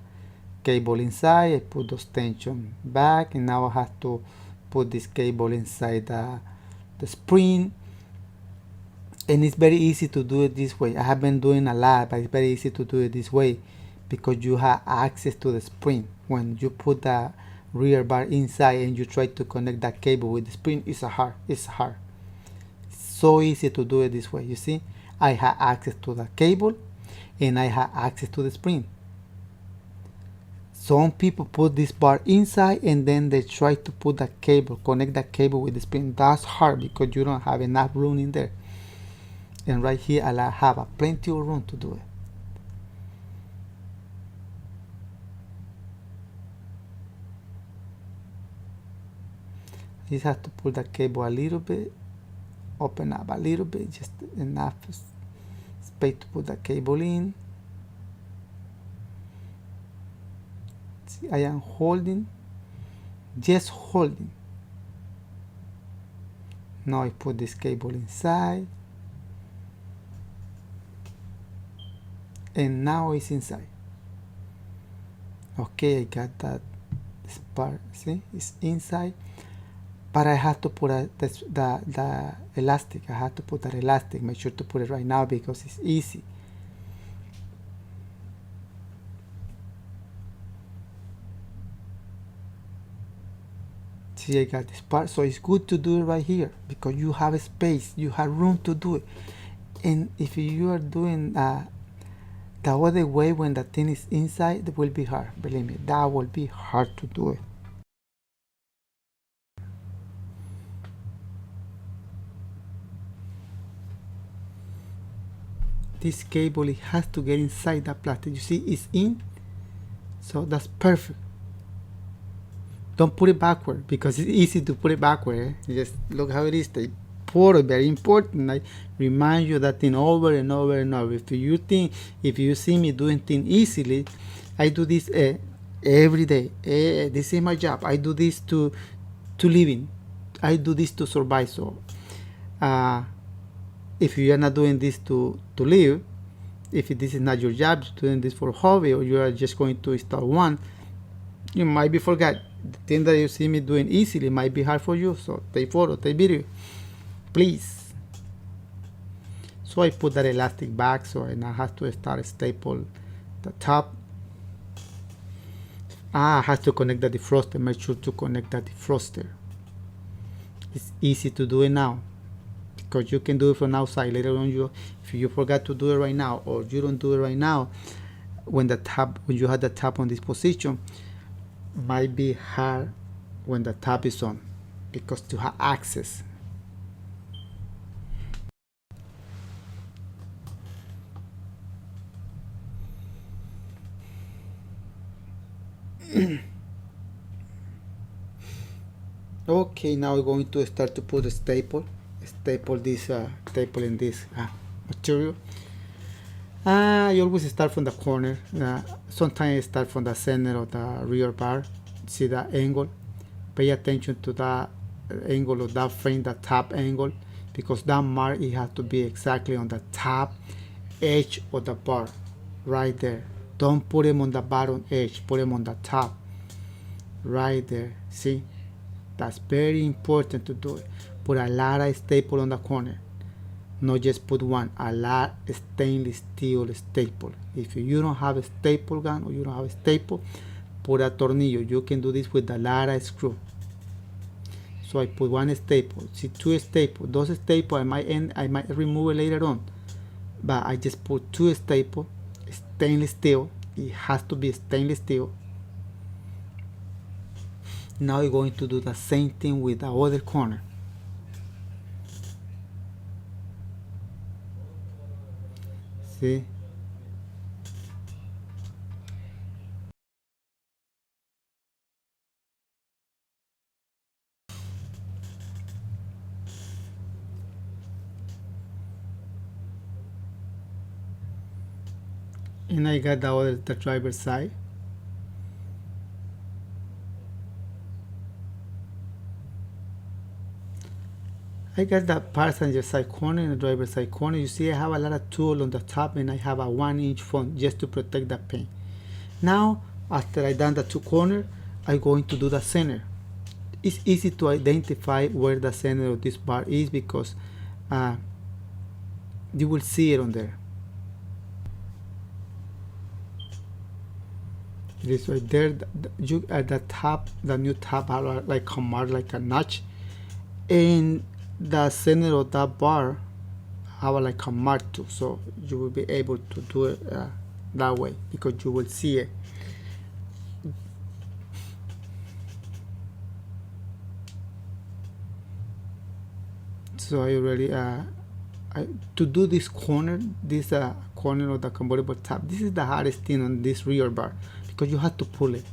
Speaker 1: cable inside, I put those tension back, and now I have to put this cable inside the spring. And it's very easy to do it this way. I have been doing a lot, but it's very easy to do it this way because you have access to the spring. When you put the rear bar inside and you try to connect that cable with the spring, it's hard. It's so easy to do it this way. You see, I have access to the cable and I have access to the spring. Some people put this bar inside and then they try to put the cable, connect the cable with the spring. That's hard because you don't have enough room in there. And right here I have plenty of room to do it. You just have to pull the cable a little bit, open up a little bit, just enough space to put the cable in. See, I am holding, just holding. Now I put this cable inside. And now it's inside. Okay, I got this part. See, it's inside, but I have to put the elastic. I have to put that elastic. Make sure to put it right now because it's easy. See, I got this part, so it's good to do it right here because you have a space, you have room to do it. And if you are doing the other way, when the thing is inside, it will be hard. Believe me, that will be hard to do it. This cable, it has to get inside the plastic. You see, it's in, so that's perfect. Don't put it backward because it's easy to put it backward. Just look how it is. They pour it, very important. I remind you that thing over and over and over. If you see me doing things easily, I do this every day. This is my job. I do this to living. I do this to survive. So if you are not doing this to live, if this is not your job, you're doing this for a hobby, or you are just going to install one, you might be forgot. The thing that you see me doing easily might be hard for you. So take photo, take video, please. So I put that elastic back, so I now have to start staple the top. I have to connect the defroster. Make sure to connect the defroster. It's easy to do it now, because you can do it from outside. Later on, if you forgot to do it right now, or you don't do it right now, when you have the tab on this position, might be hard when the tab is on, because to have access. Okay, now we're going to start to put a staple this staple in this material. You always start from the corner. Sometimes start from the center of the rear bar. See the angle. Pay attention to the angle of that frame, the top angle, because that mark, it has to be exactly on the top edge of the bar, right there. Don't put them on the bottom edge. Put them on the top, right there. See, that's very important to do it. Put a lot of staple on the corner. Not just put one, a lot of stainless steel staple. If you don't have a staple gun, or you don't have a staple, put a tornillo. You can do this with a lot of screw. So I put one staple. See, two staples. Those staples I might remove it later on, but I just put two staples, stainless steel. It has to be stainless steel. Now you're going to do the same thing with the other corner. See? And I got the driver's side. I got the passenger side corner and the driver's side corner. You see, I have a lot of tool on the top, and I have a 1-inch font just to protect the paint. Now, after I done the two corners, I'm going to do the center. It's easy to identify where the center of this bar is, because you will see it on there. It is right there. You at the top, the new top are like a mark, like a notch, and the center of that bar have like a mark too. So you will be able to do it that way, because you will see it. So I already to do this corner of the convertible top. This is the hardest thing on this rear bar, because you have to pull it.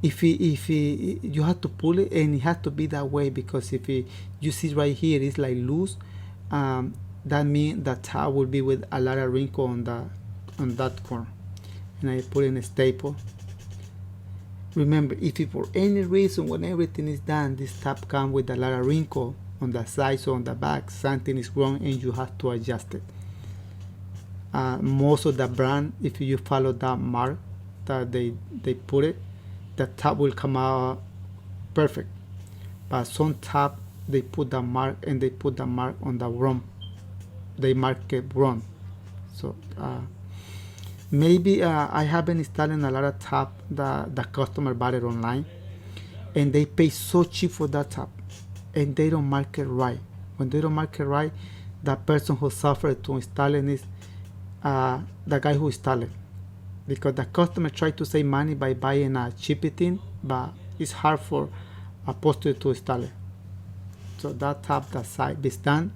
Speaker 1: You have to pull it, and it has to be that way, because if you see right here, it's like loose. That means the top will be with a lot of wrinkle on that corner. And I put in a staple. Remember, if for any reason, when everything is done, this top comes with a lot of wrinkle on the sides or on the back, something is wrong, and you have to adjust it. Most of the brand, if you follow that mark that they put it, the top will come out perfect. But some top, they put the mark, and they put the mark on the wrong. They mark it wrong. So maybe I haven't installed a lot of top the customer bought it online, and they pay so cheap for that top, and they don't mark it right. When they don't mark it right, the person who suffered to install it is the guy who installed it, because the customer tried to save money by buying a cheapy thing, but it's hard for Upholstery to install it. So that top, the side is done.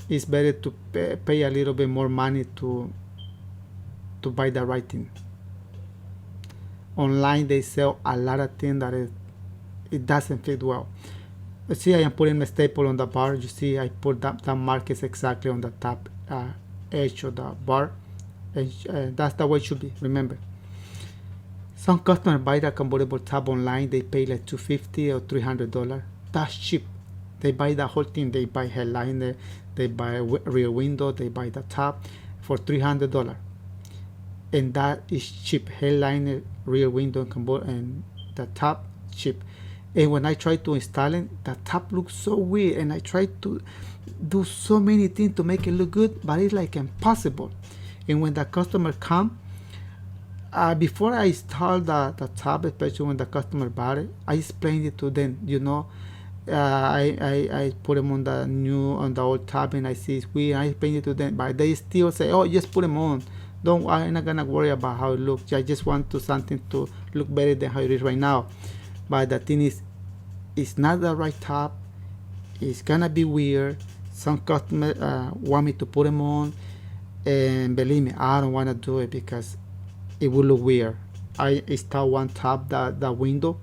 Speaker 1: It's better to pay a little bit more money to buy the right thing. Online they sell a lot of things that it doesn't fit well. See, I am putting a staple on the bar. You see, I put that mark is exactly on the top edge of the bar. And that's the way it should be. Remember, some customers buy the convertible tab online. They pay like $250 or $300. That's cheap. They buy the whole thing. They buy headliner, they buy rear window, they buy the top for $300, and that is cheap. Headliner, rear window, and the top cheap. And when I try to install it, the top looks so weird, and I try to do so many things to make it look good, but it's like impossible. And when the customer come, before I install the top, especially when the customer bought it, I explained it to them. I put them on the old tab, and I see it's weird. I explain it to them, but they still say, "Oh, just put them on. I'm not gonna worry about how it looks. I just want something to look better than how it is right now." But the thing is, it's not the right tab. It's gonna be weird. Some customers want me to put them on, and believe me, I don't want to do it because it will look weird. I installed one tab. The window,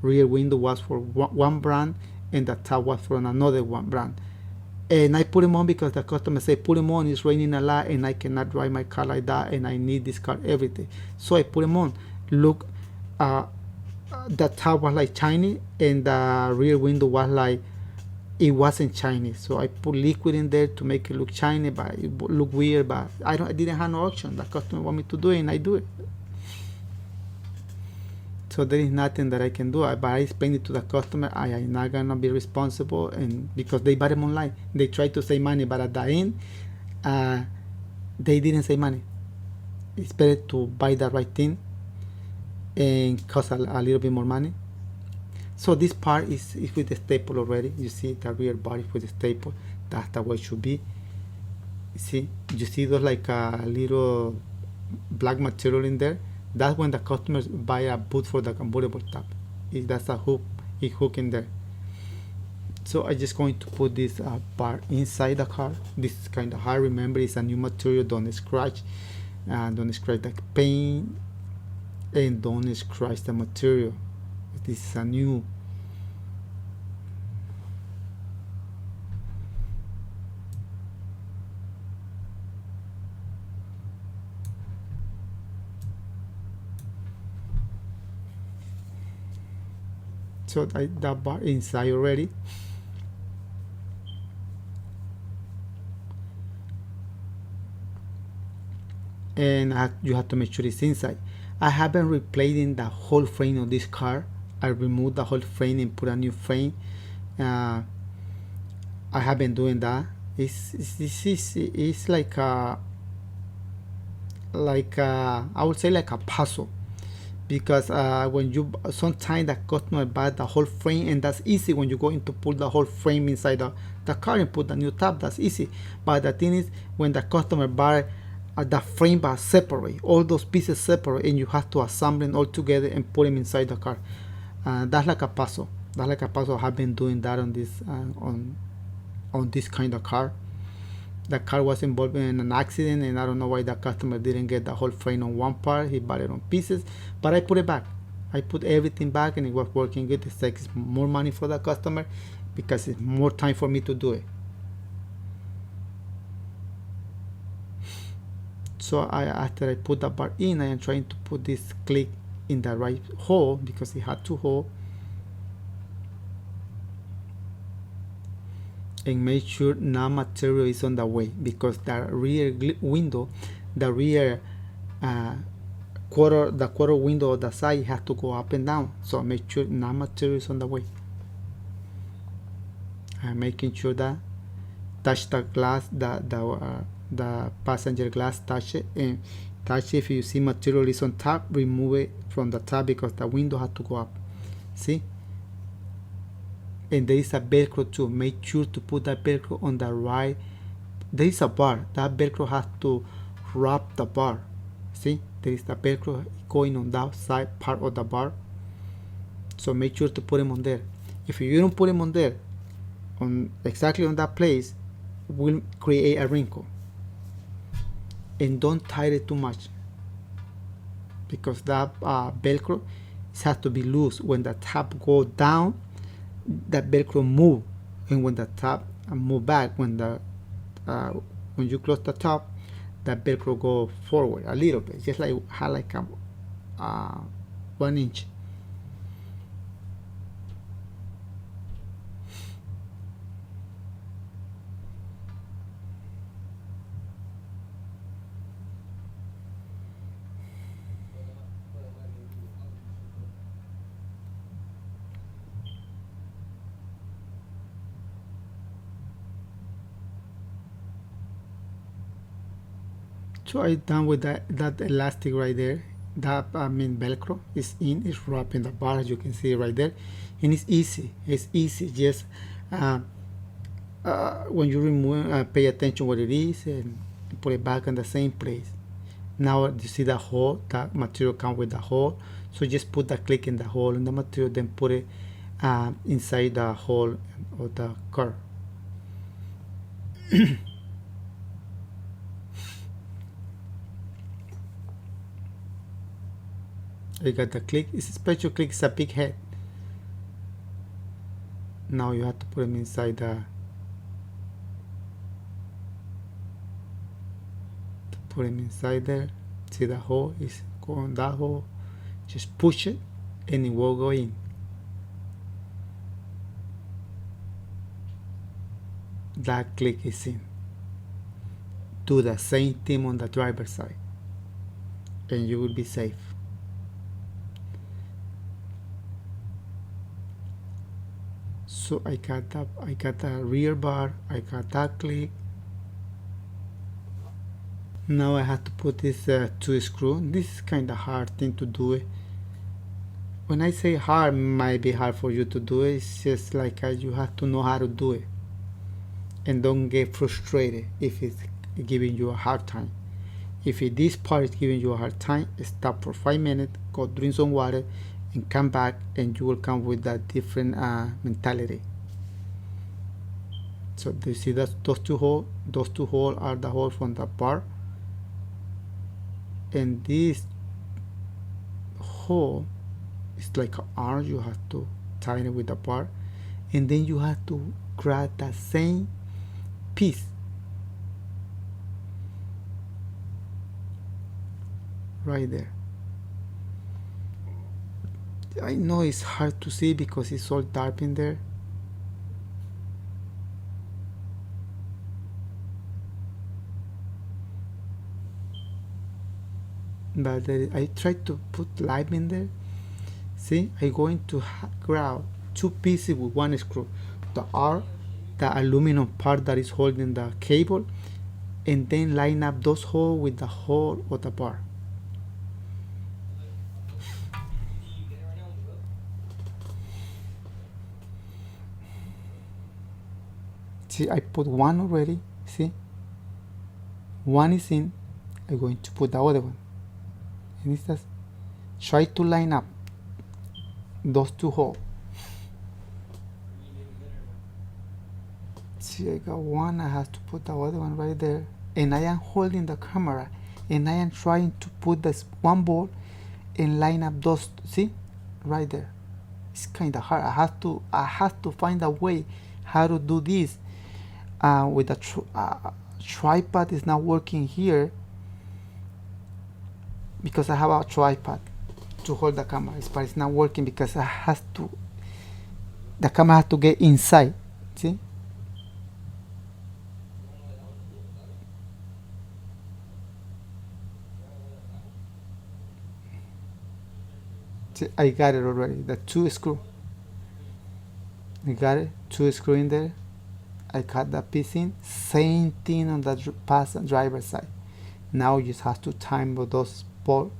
Speaker 1: rear window, was for one brand, and the tab was from another one brand. And I put them on because the customer said, "Put them on. It's raining a lot, and I cannot drive my car like that, and I need this car every day." So I put them on. Look, the top was like shiny, and the rear window was like, it wasn't shiny. So I put liquid in there to make it look shiny, but it looked weird. But I didn't have no option. The customer want me to do it, and I do it. So there is nothing that I can do. But I explained it to the customer. I am not gonna be responsible, and because they bought them online, they tried to save money, but at the end, they didn't save money. It's better to buy the right thing and cost a little bit more money. So this part is with the staple already. You see the rear body with the staple. That's the way it should be. You see those like a little black material in there. That's when the customers buy a boot for the convertible top. That's a hook. It's hook in there. So I'm just going to put this part inside the car. This is kind of hard. Remember, it's a new material. Don't scratch. Don't scratch the paint, and don't scratch the material. This is a new. So that bar inside already. And you have to make sure it's inside. I haven't replaced the whole frame of this car. I removed the whole frame and put a new frame. I have been doing that. It's like I would say like a puzzle, because when you sometimes the customer buy the whole frame, and that's easy when you go in to pull the whole frame inside the car and put the new top. That's easy. But the thing is, when the customer buy the frame but separate, all those pieces separate, and you have to assemble them all together and put them inside the car. That's like a puzzle. I have been doing that on this on this kind of car. The car was involved in an accident, and I don't know why the customer didn't get the whole frame on one part. He bought it on pieces, but I put it back. I put everything back, and it was working good. It takes more money for the customer because it's more time for me to do it. So after I put the bar in, I am trying to put this click in the right hole, because it had two holes, and make sure no material is on the way, because the rear window, the rear quarter window of the side has to go up and down. So make sure no material is on the way. I'm making sure that touch the glass, the passenger glass, touch it, and touch it. If you see material is on top, remove it from the top, because the window has to go up. See? And there is a velcro too. Make sure to put that velcro on the right. There is a bar. That velcro has to wrap the bar. See? There is the velcro going on that side part of the bar. So make sure to put them on there. If you don't put them on there, on exactly on that place, will create a wrinkle. And don't tighten it too much, because that velcro has to be loose. When the top go down, that velcro move, and when the top move back, when you close the top, that Velcro go forward a little bit, just like a 1 inch. So I done with that elastic right there. That Velcro is wrapped in the bar, as you can see right there, and it's easy. It's easy. Just when you remove, pay attention what it is and put it back in the same place. Now you see the hole. That material comes with the hole. So just put the click in the hole in the material, then put it inside the hole of the car. You got the click. It's a special click. It's a big head. Now you have to put them inside the. Put them inside there. See the hole is going that hole. Just push it, and it will go in. That click is in. Do the same thing on the driver's side, and you will be safe. So I got the rear bar, I got that click. Now I have to put this 2 screw. This is kind of hard thing to do it. When I say hard, it might be hard for you to do it. It's just like you have to know how to do it, and don't get frustrated if it's giving you a hard time. If this part is giving you a hard time, stop for 5 minutes, go drink some water, and come back, and you will come with that different mentality. So do you see that those two holes? Those two holes are the holes from the bar, and this hole is like an arm. You have to tighten it with the bar, and then you have to grab that same piece right there. I know it's hard to see because it's all dark in there. But I try to put light in there. See, I'm going to grab 2 pieces with 1 screw. The R, the aluminum part that is holding the cable, and then line up those holes with the hole of the bar. See, I put 1 already. See, 1 is in. I'm going to put the other one, and it's just try to line up those 2 holes. See, I got 1. I have to put the other one right there, and I am holding the camera, and I am trying to put this 1 ball and line up those. See, right there. It's kind of hard. I have to find a way how to do this. With the tripod is not working here because I have a tripod to hold the camera, but it's not working because the camera has to get inside. See? See, I got it already. The 2 screw. I got it. 2 screw in there. I cut that piece in. Same thing on the driver's side. Now you just have to time those bolts.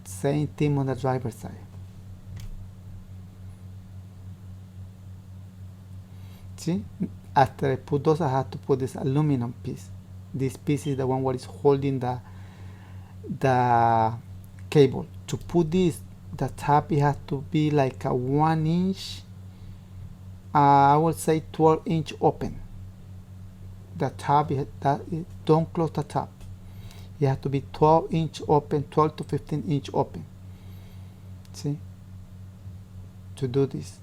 Speaker 1: Same thing on the driver's side. See? After I put those, I have to put this aluminum piece. This piece is the one what is holding the cable. To put this, the top, it has to be like a 1 inch. I would say 12-inch open. The top, don't close the top. You have to be 12-inch open, 12 to 15-inch open. See? To do this.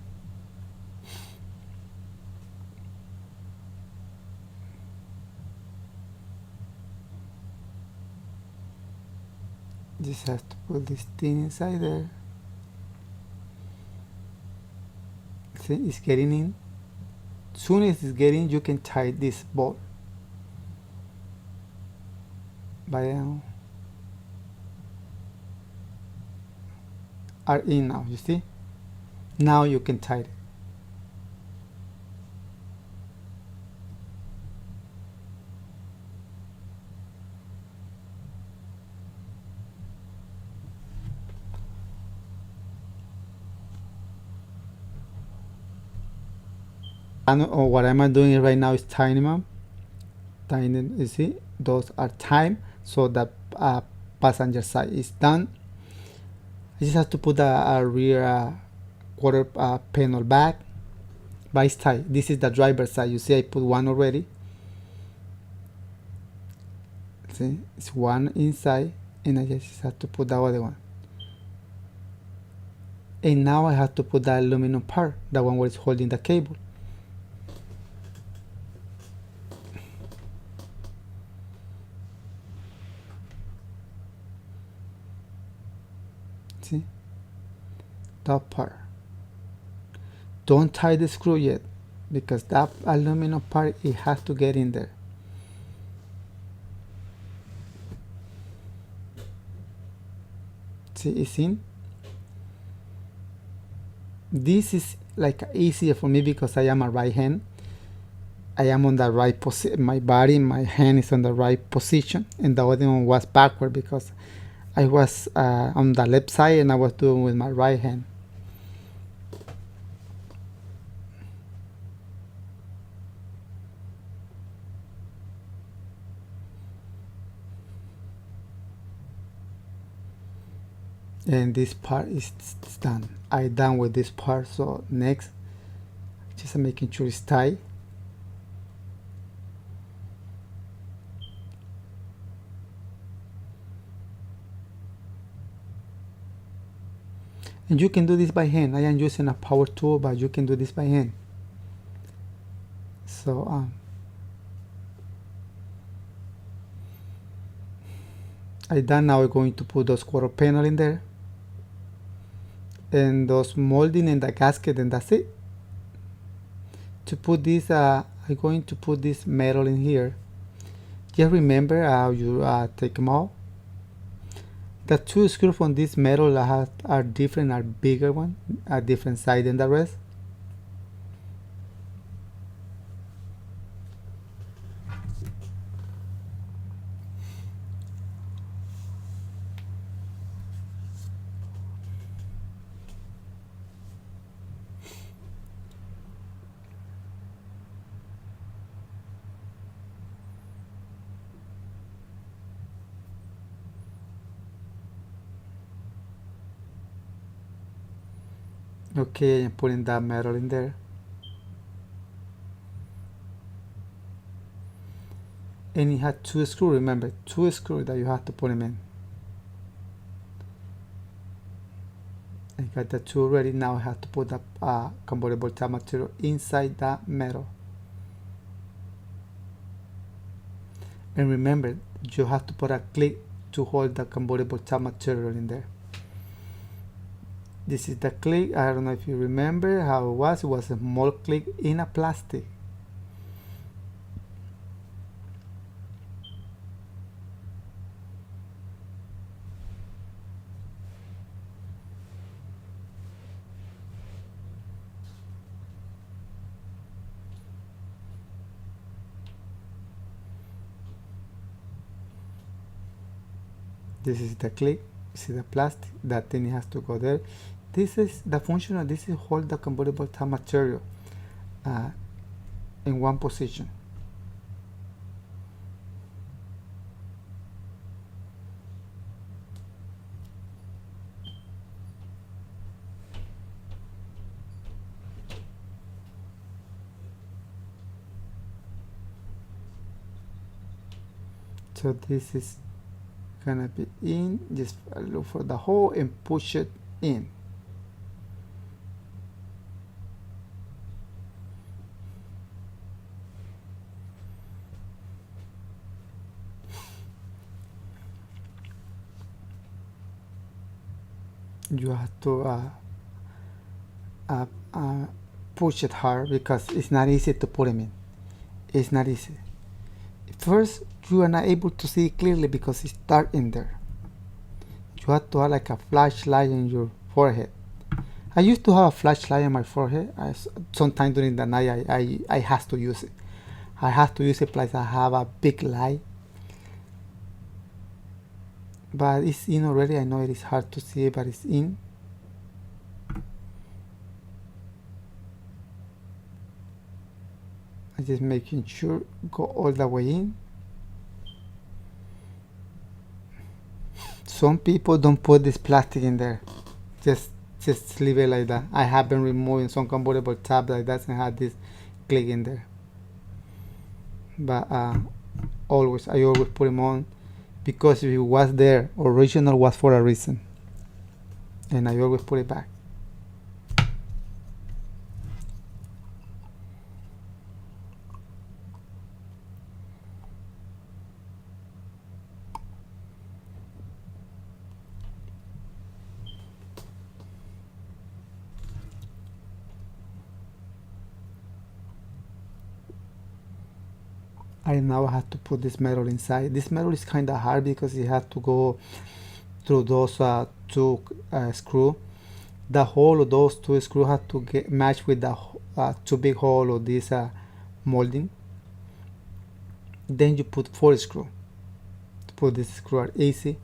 Speaker 1: Just have to put this thing inside there. See, it's getting in. Soon as it's getting, you can tie this bolt. But are in now, you see? Now you can tie it. And what I'm doing right now is tying them. Tying them, you see? Those are timed, so the passenger side is done. I just have to put a rear quarter panel back. But it's tied. This is the driver's side. You see, I put one already. See, it's one inside, and I just have to put the other one. And now I have to put the aluminum part, the one where it's holding the cable. See, that part. Don't tie the screw yet, because that aluminum part, it has to get in there. See, it's in. This is like easier for me because I am a right hand. I am on the right position. My body, my hand is on the right position, and the other one was backward because I was on the left side and I was doing with my right hand. And this part is done. I'm done with this part, so next, just making sure it's tight. And you can do this by hand. I am using a power tool, but you can do this by hand. So I done. Now we're going to put those quarter panel in there, and those molding and the gasket, and that's it. To put this, I'm going to put this metal in here. Just remember how you take them out. The two screws on this metal are different, are bigger one, are different size than the rest. Okay, I'm putting that metal in there. And it had two screws, remember, two screws that you have to put them in. I got the two ready. Now I have to put the convertible top material inside that metal. And remember, you have to put a clip to hold the convertible top material in there. This is the clip. I don't know if you remember how it was. It was a small clip in a plastic. This is the clip. See the plastic? That thing has to go there. This is the function of this is hold the convertible top material in one position. So this is gonna be in. Just look for the hole and push it in. you have to uh, uh, push it hard because it's not easy to put them in. It's not easy. First, you are not able to see it clearly because it's dark in there. You have to have like a flashlight in your forehead. I used to have a flashlight on my forehead. Sometimes during the night I have to use it. I have to use it because I have a big light. But it's in already. I know it is hard to see, but it's in. I'm just making sure go all the way in. Some people don't put this plastic in there. Just leave it like that. I have been removing some convertible tab that doesn't have this click in there. But I always put them on because if it was there, original was for a reason. And I always put it back. I now have to put this metal inside. This metal is kind of hard because you have to go through those two screws. The hole of those two screws have to match with the two big hole of this molding. Then you put 4 screws. To put this screw are easy.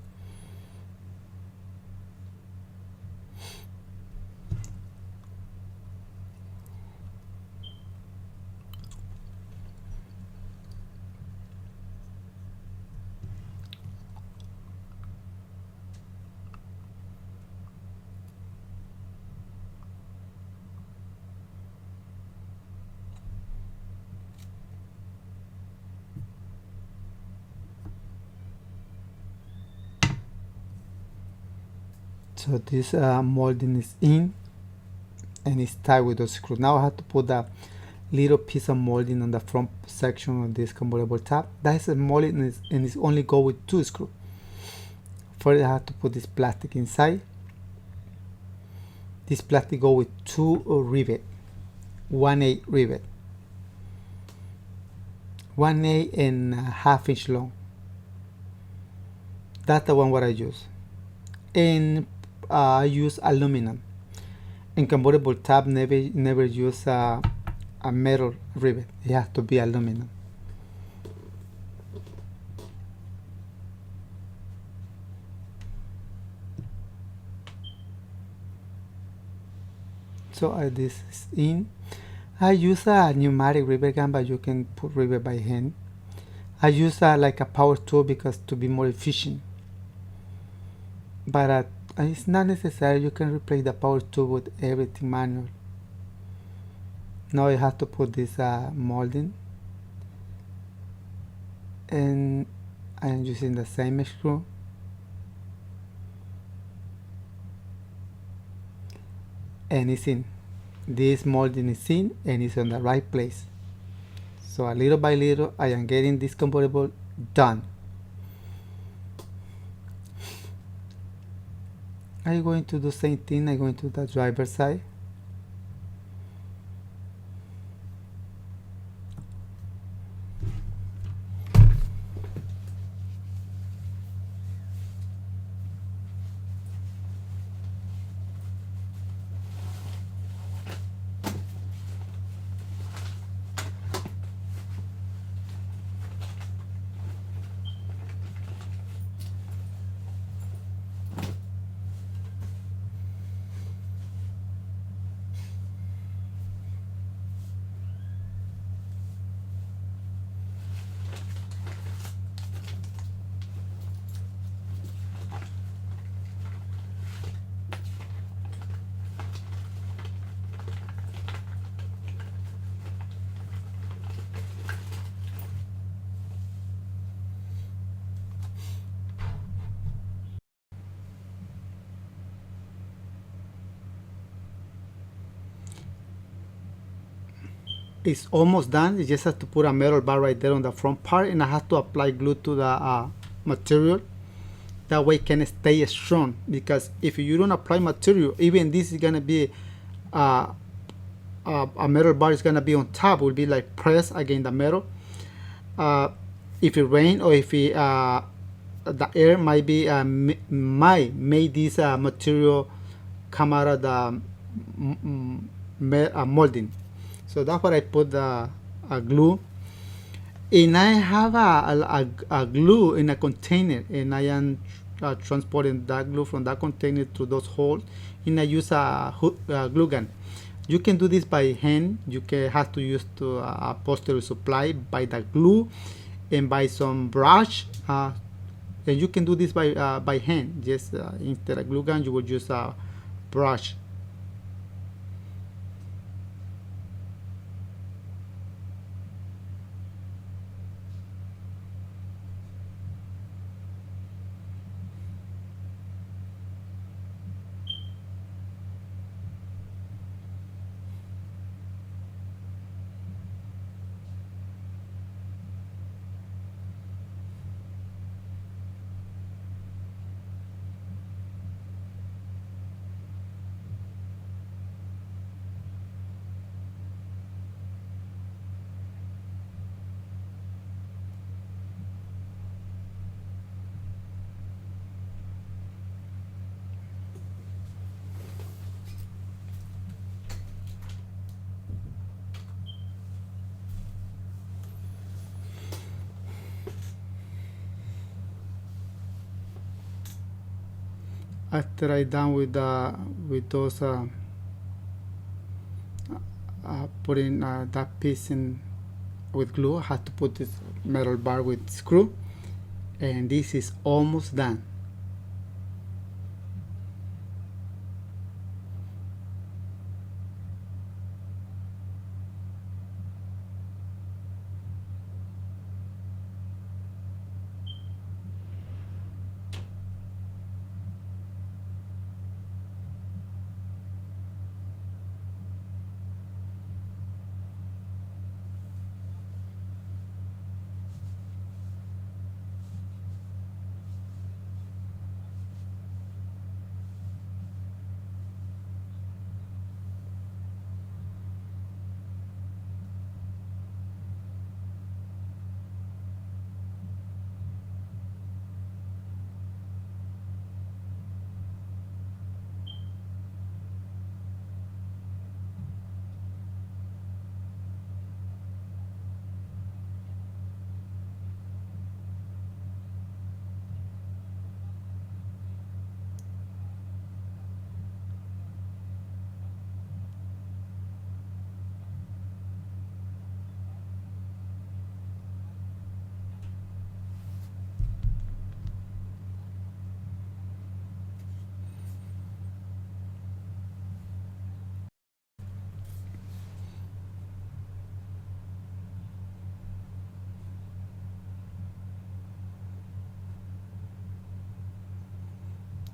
Speaker 1: So this molding is in and it's tied with those screws. Now I have to put a little piece of molding on the front section of this convertible tab. That is a molding and it's only go with 2 screws. First I have to put this plastic inside. This plastic go with 2 rivet, 1/8 rivet, 1/8 and ½ inch long. That's the one what I use. And I use aluminum. In convertible tab, never use a metal rivet. It has to be aluminum. So this is in. I use a pneumatic rivet gun, but you can put rivet by hand. I use like a power tool because to be more efficient. But it's not necessary. You can replace the power tool with everything manual. Now I have to put this molding, and I'm using the same screw. And it's in. This molding is in and it's on the right place. So little by little I am getting this convertible done. I'm going to do the same thing. I'm going to the driver's side. It's almost done. You just have to put a metal bar right there on the front part, and I have to apply glue to the material. that way it can stay strong, because if you don't apply material, even this is gonna be a metal bar is gonna be on top, will be like pressed against the metal. If it rain, or if it, the air might be might make this material come out of the molding. So that's what I put the glue. And I have a glue in a container, and I am transporting that glue from that container to those holes, and I use a glue gun. You can do this by hand. You can have to use to a upholstery supply, buy the glue and buy some brush, and you can do this by hand. Just instead of glue gun, you will use a brush. After I done with those putting that piece in with glue, I had to put this metal bar with screw, and this is almost done.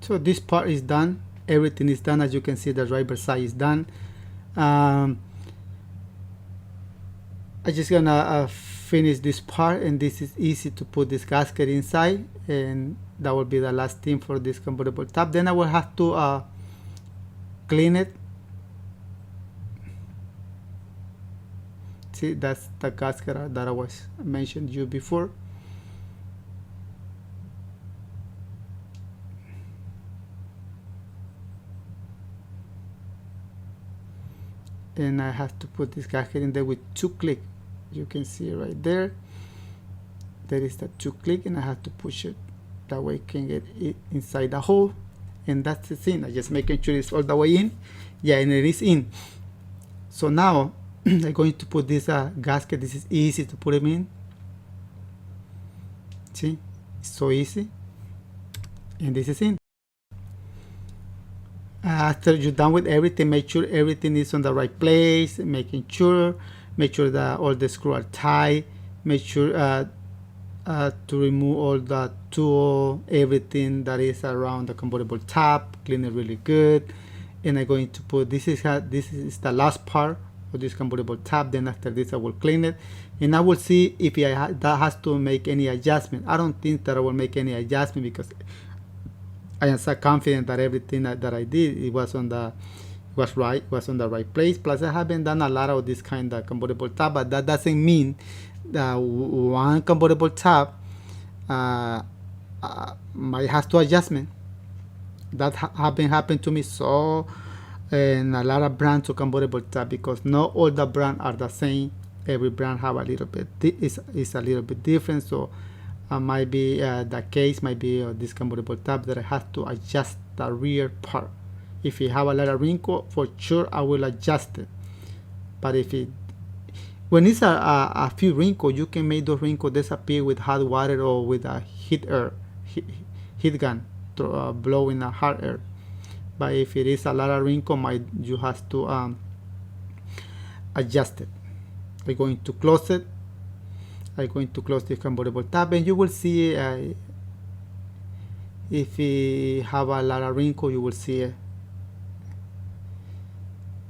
Speaker 1: So this part is done. Everything is done. As you can see, the driver side is done. I'm just gonna finish this part, and this is easy to put this gasket inside, and that will be the last thing for this convertible top. Then I will have to clean it. See, that's the gasket that I was mentioned you before. And I have to put this gasket in there with 2 clicks. You can see right there. There is the 2 click, and I have to push it. That way it can get it inside the hole. And that's the thing. I'm just making sure it's all the way in. Yeah, and it is in. So now I'm going to put this gasket. This is easy to put them in. See, it's so easy. And this is in. After you're done with everything, make sure everything is on the right place, make sure that all the screws are tight, make sure to remove all the tool, everything that is around the convertible top, clean it really good. And I'm going to put, this is the last part of this convertible top. Then after this I will clean it, and I will see if that has to make any adjustment. I don't think that I will make any adjustment, because I am so confident that everything that I did, it was on the was on the right place. Plus, I haven't done a lot of this kind of convertible top, but that doesn't mean that one convertible top might have to adjustment. That have been happened to me so, and a lot of brands of convertible top, because not all the brands are the same. Every brand have a little bit is a little bit different. So might be the case might be this convertible top that I have to adjust the rear part. If you have a lot of wrinkle, for sure I will adjust it. But if it when it's a few wrinkles, you can make those wrinkles disappear with hot water or with a heat gun blowing a hot air. But if it is a lot of wrinkle, you have to adjust it. I'm going to close it. I'm going to close the convertible tab, and you will see if you have a lot of wrinkle, you will see it.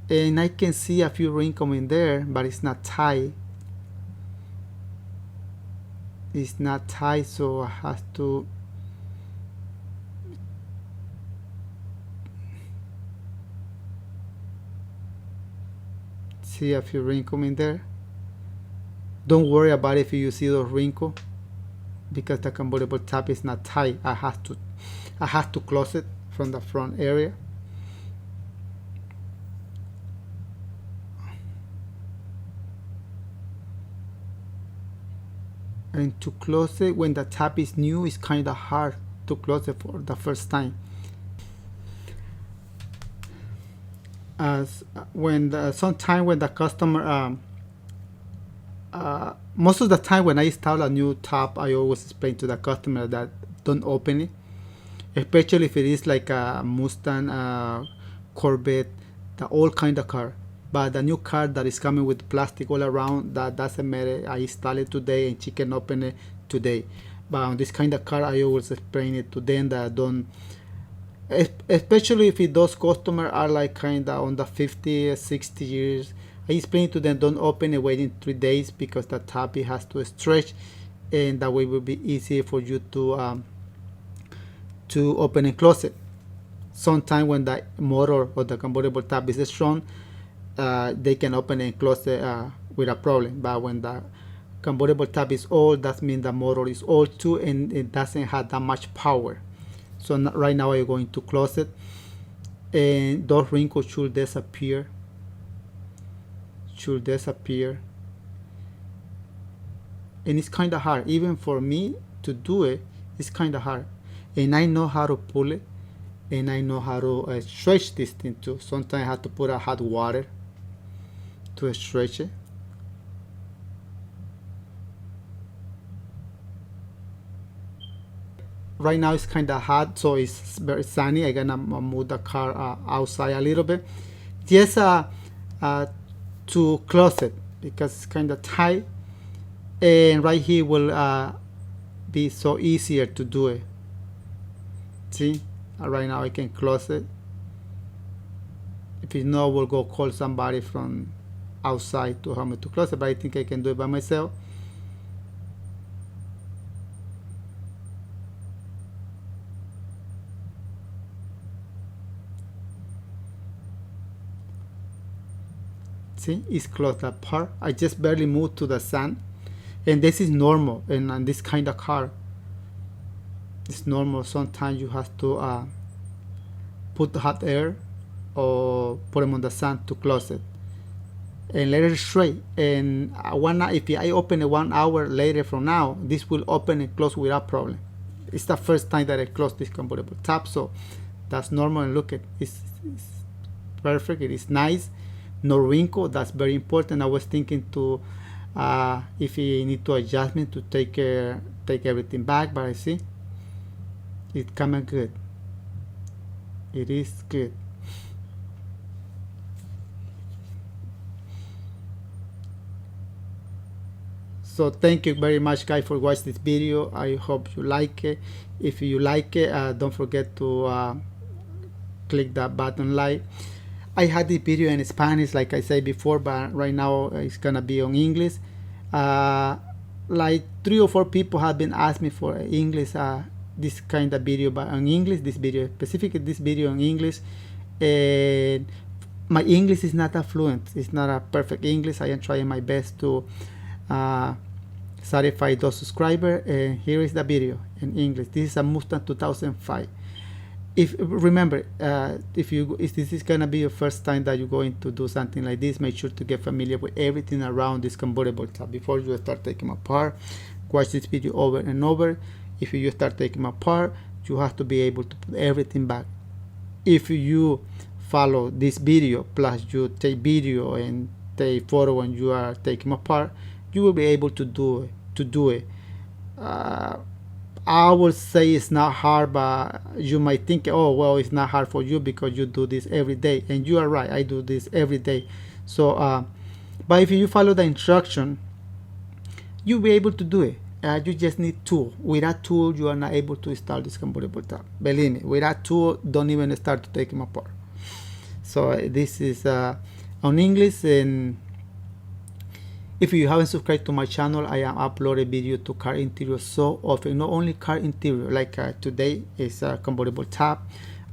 Speaker 1: And I can see a few wrinkles in there, but it's not tight. It's not tight, so I have to see a few wrinkles in there. Don't worry about it if you see those wrinkles, because the convertible top is not tight. I have to close it from the front area. And to close it when the top is new, is kind of hard to close it for the first time. Sometimes when the customer most of the time when I install a new top, I always explain to the customer that don't open it, especially if it is like a Mustang, Corvette, the old kind of car. But the new car that is coming with plastic all around, that doesn't matter. I install it today and she can open it today. But on this kind of car, I always explain it to them that don't, especially if those customers are like kind of on the 50, 60 years. I explain to them, don't open it waiting 3 days, because the top it has to stretch, and that way it will be easier for you to open and close it. Sometimes when the motor or the convertible top is strong, they can open and close it with a problem. But when the convertible top is old, that means the motor is old too, and it doesn't have that much power. So right now I'm going to close it, and those wrinkles should disappear. And it's kind of hard, even for me to do it. It's kind of hard, and I know how to pull it, and I know how to stretch this thing too. Sometimes I have to put a hot water to stretch it. Right now it's kind of hot, so it's very sunny. I'm gonna move the car outside a little bit, just to close it, because it's kind of tight, and right here will be so easier to do it. See, right now I can close it. If you know, we'll go call somebody from outside to help me to close it, but I think I can do it by myself. See, it's closed that part. I just barely moved to the sun, and this is normal. And on this kind of car, it's normal. Sometimes you have to put the hot air or put them on the sun to close it, and let it straight. And if I open it 1 hour later from now, this will open and close without problem. It's the first time that I close this convertible top, so that's normal. And look, it's perfect. It is nice. No wrinkle. That's very important. I was thinking to if you need to adjustment to take everything back, but I see it's coming good. It is good. So thank you very much, guys, for watching this video. I hope you like it. If you like it, don't forget to click that button like. I had this video in Spanish, like I said before, but right now it's gonna be on English. Like 3 or 4 people have been asking me for English this kind of video but in English, this video specifically, this video in English. And my English is not that fluent, it's not a perfect English. I am trying my best to satisfy those subscribers, and here is the video in English. This is a Mustang 2005. If remember, if this is gonna be your first time that you're going to do something like this, make sure to get familiar with everything around this convertible top before you start taking them apart. Watch this video over and over. If you start taking them apart, you have to be able to put everything back. If you follow this video plus you take video and take photo when you are taking them apart, you will be able to do it. I would say it's not hard, but you might think, oh well, it's not hard for you because you do this every day, and you are right, I do this every day. So but if you follow the instruction, you'll be able to do it. You just need tool. Without tool, you are not able to install this convertible top. Believe me, without tool, don't even start to take them apart. So this is on English. And if you haven't subscribed to my channel, I am uploading video to car interior so often. Not only car interior, like today is a convertible top.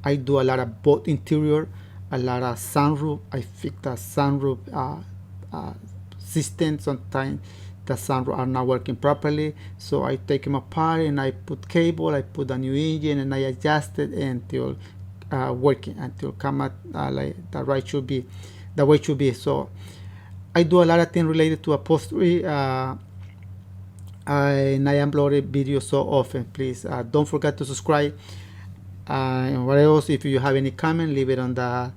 Speaker 1: I do a lot of boat interior, a lot of sunroof. I fix the sunroof system. Sometimes the sunroof are not working properly, so I take them apart and I put cable, I put a new engine, and I adjust it until working, until come out like the way it should be. So I do a lot of things related to upholstery, and I upload videos so often. Please don't forget to subscribe. And what else? If you have any comment, leave it on the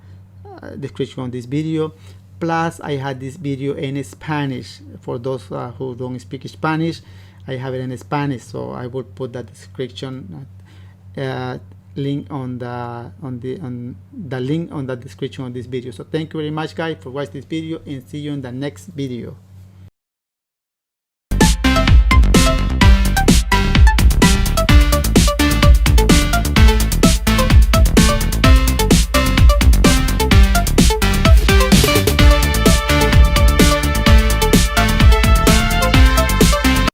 Speaker 1: description of this video. Plus, I had this video in Spanish for those who don't speak Spanish. I have it in Spanish, so I will put that description link on the link on the description of this video. So thank you very much, guys, for watching this video, and see you in the next video.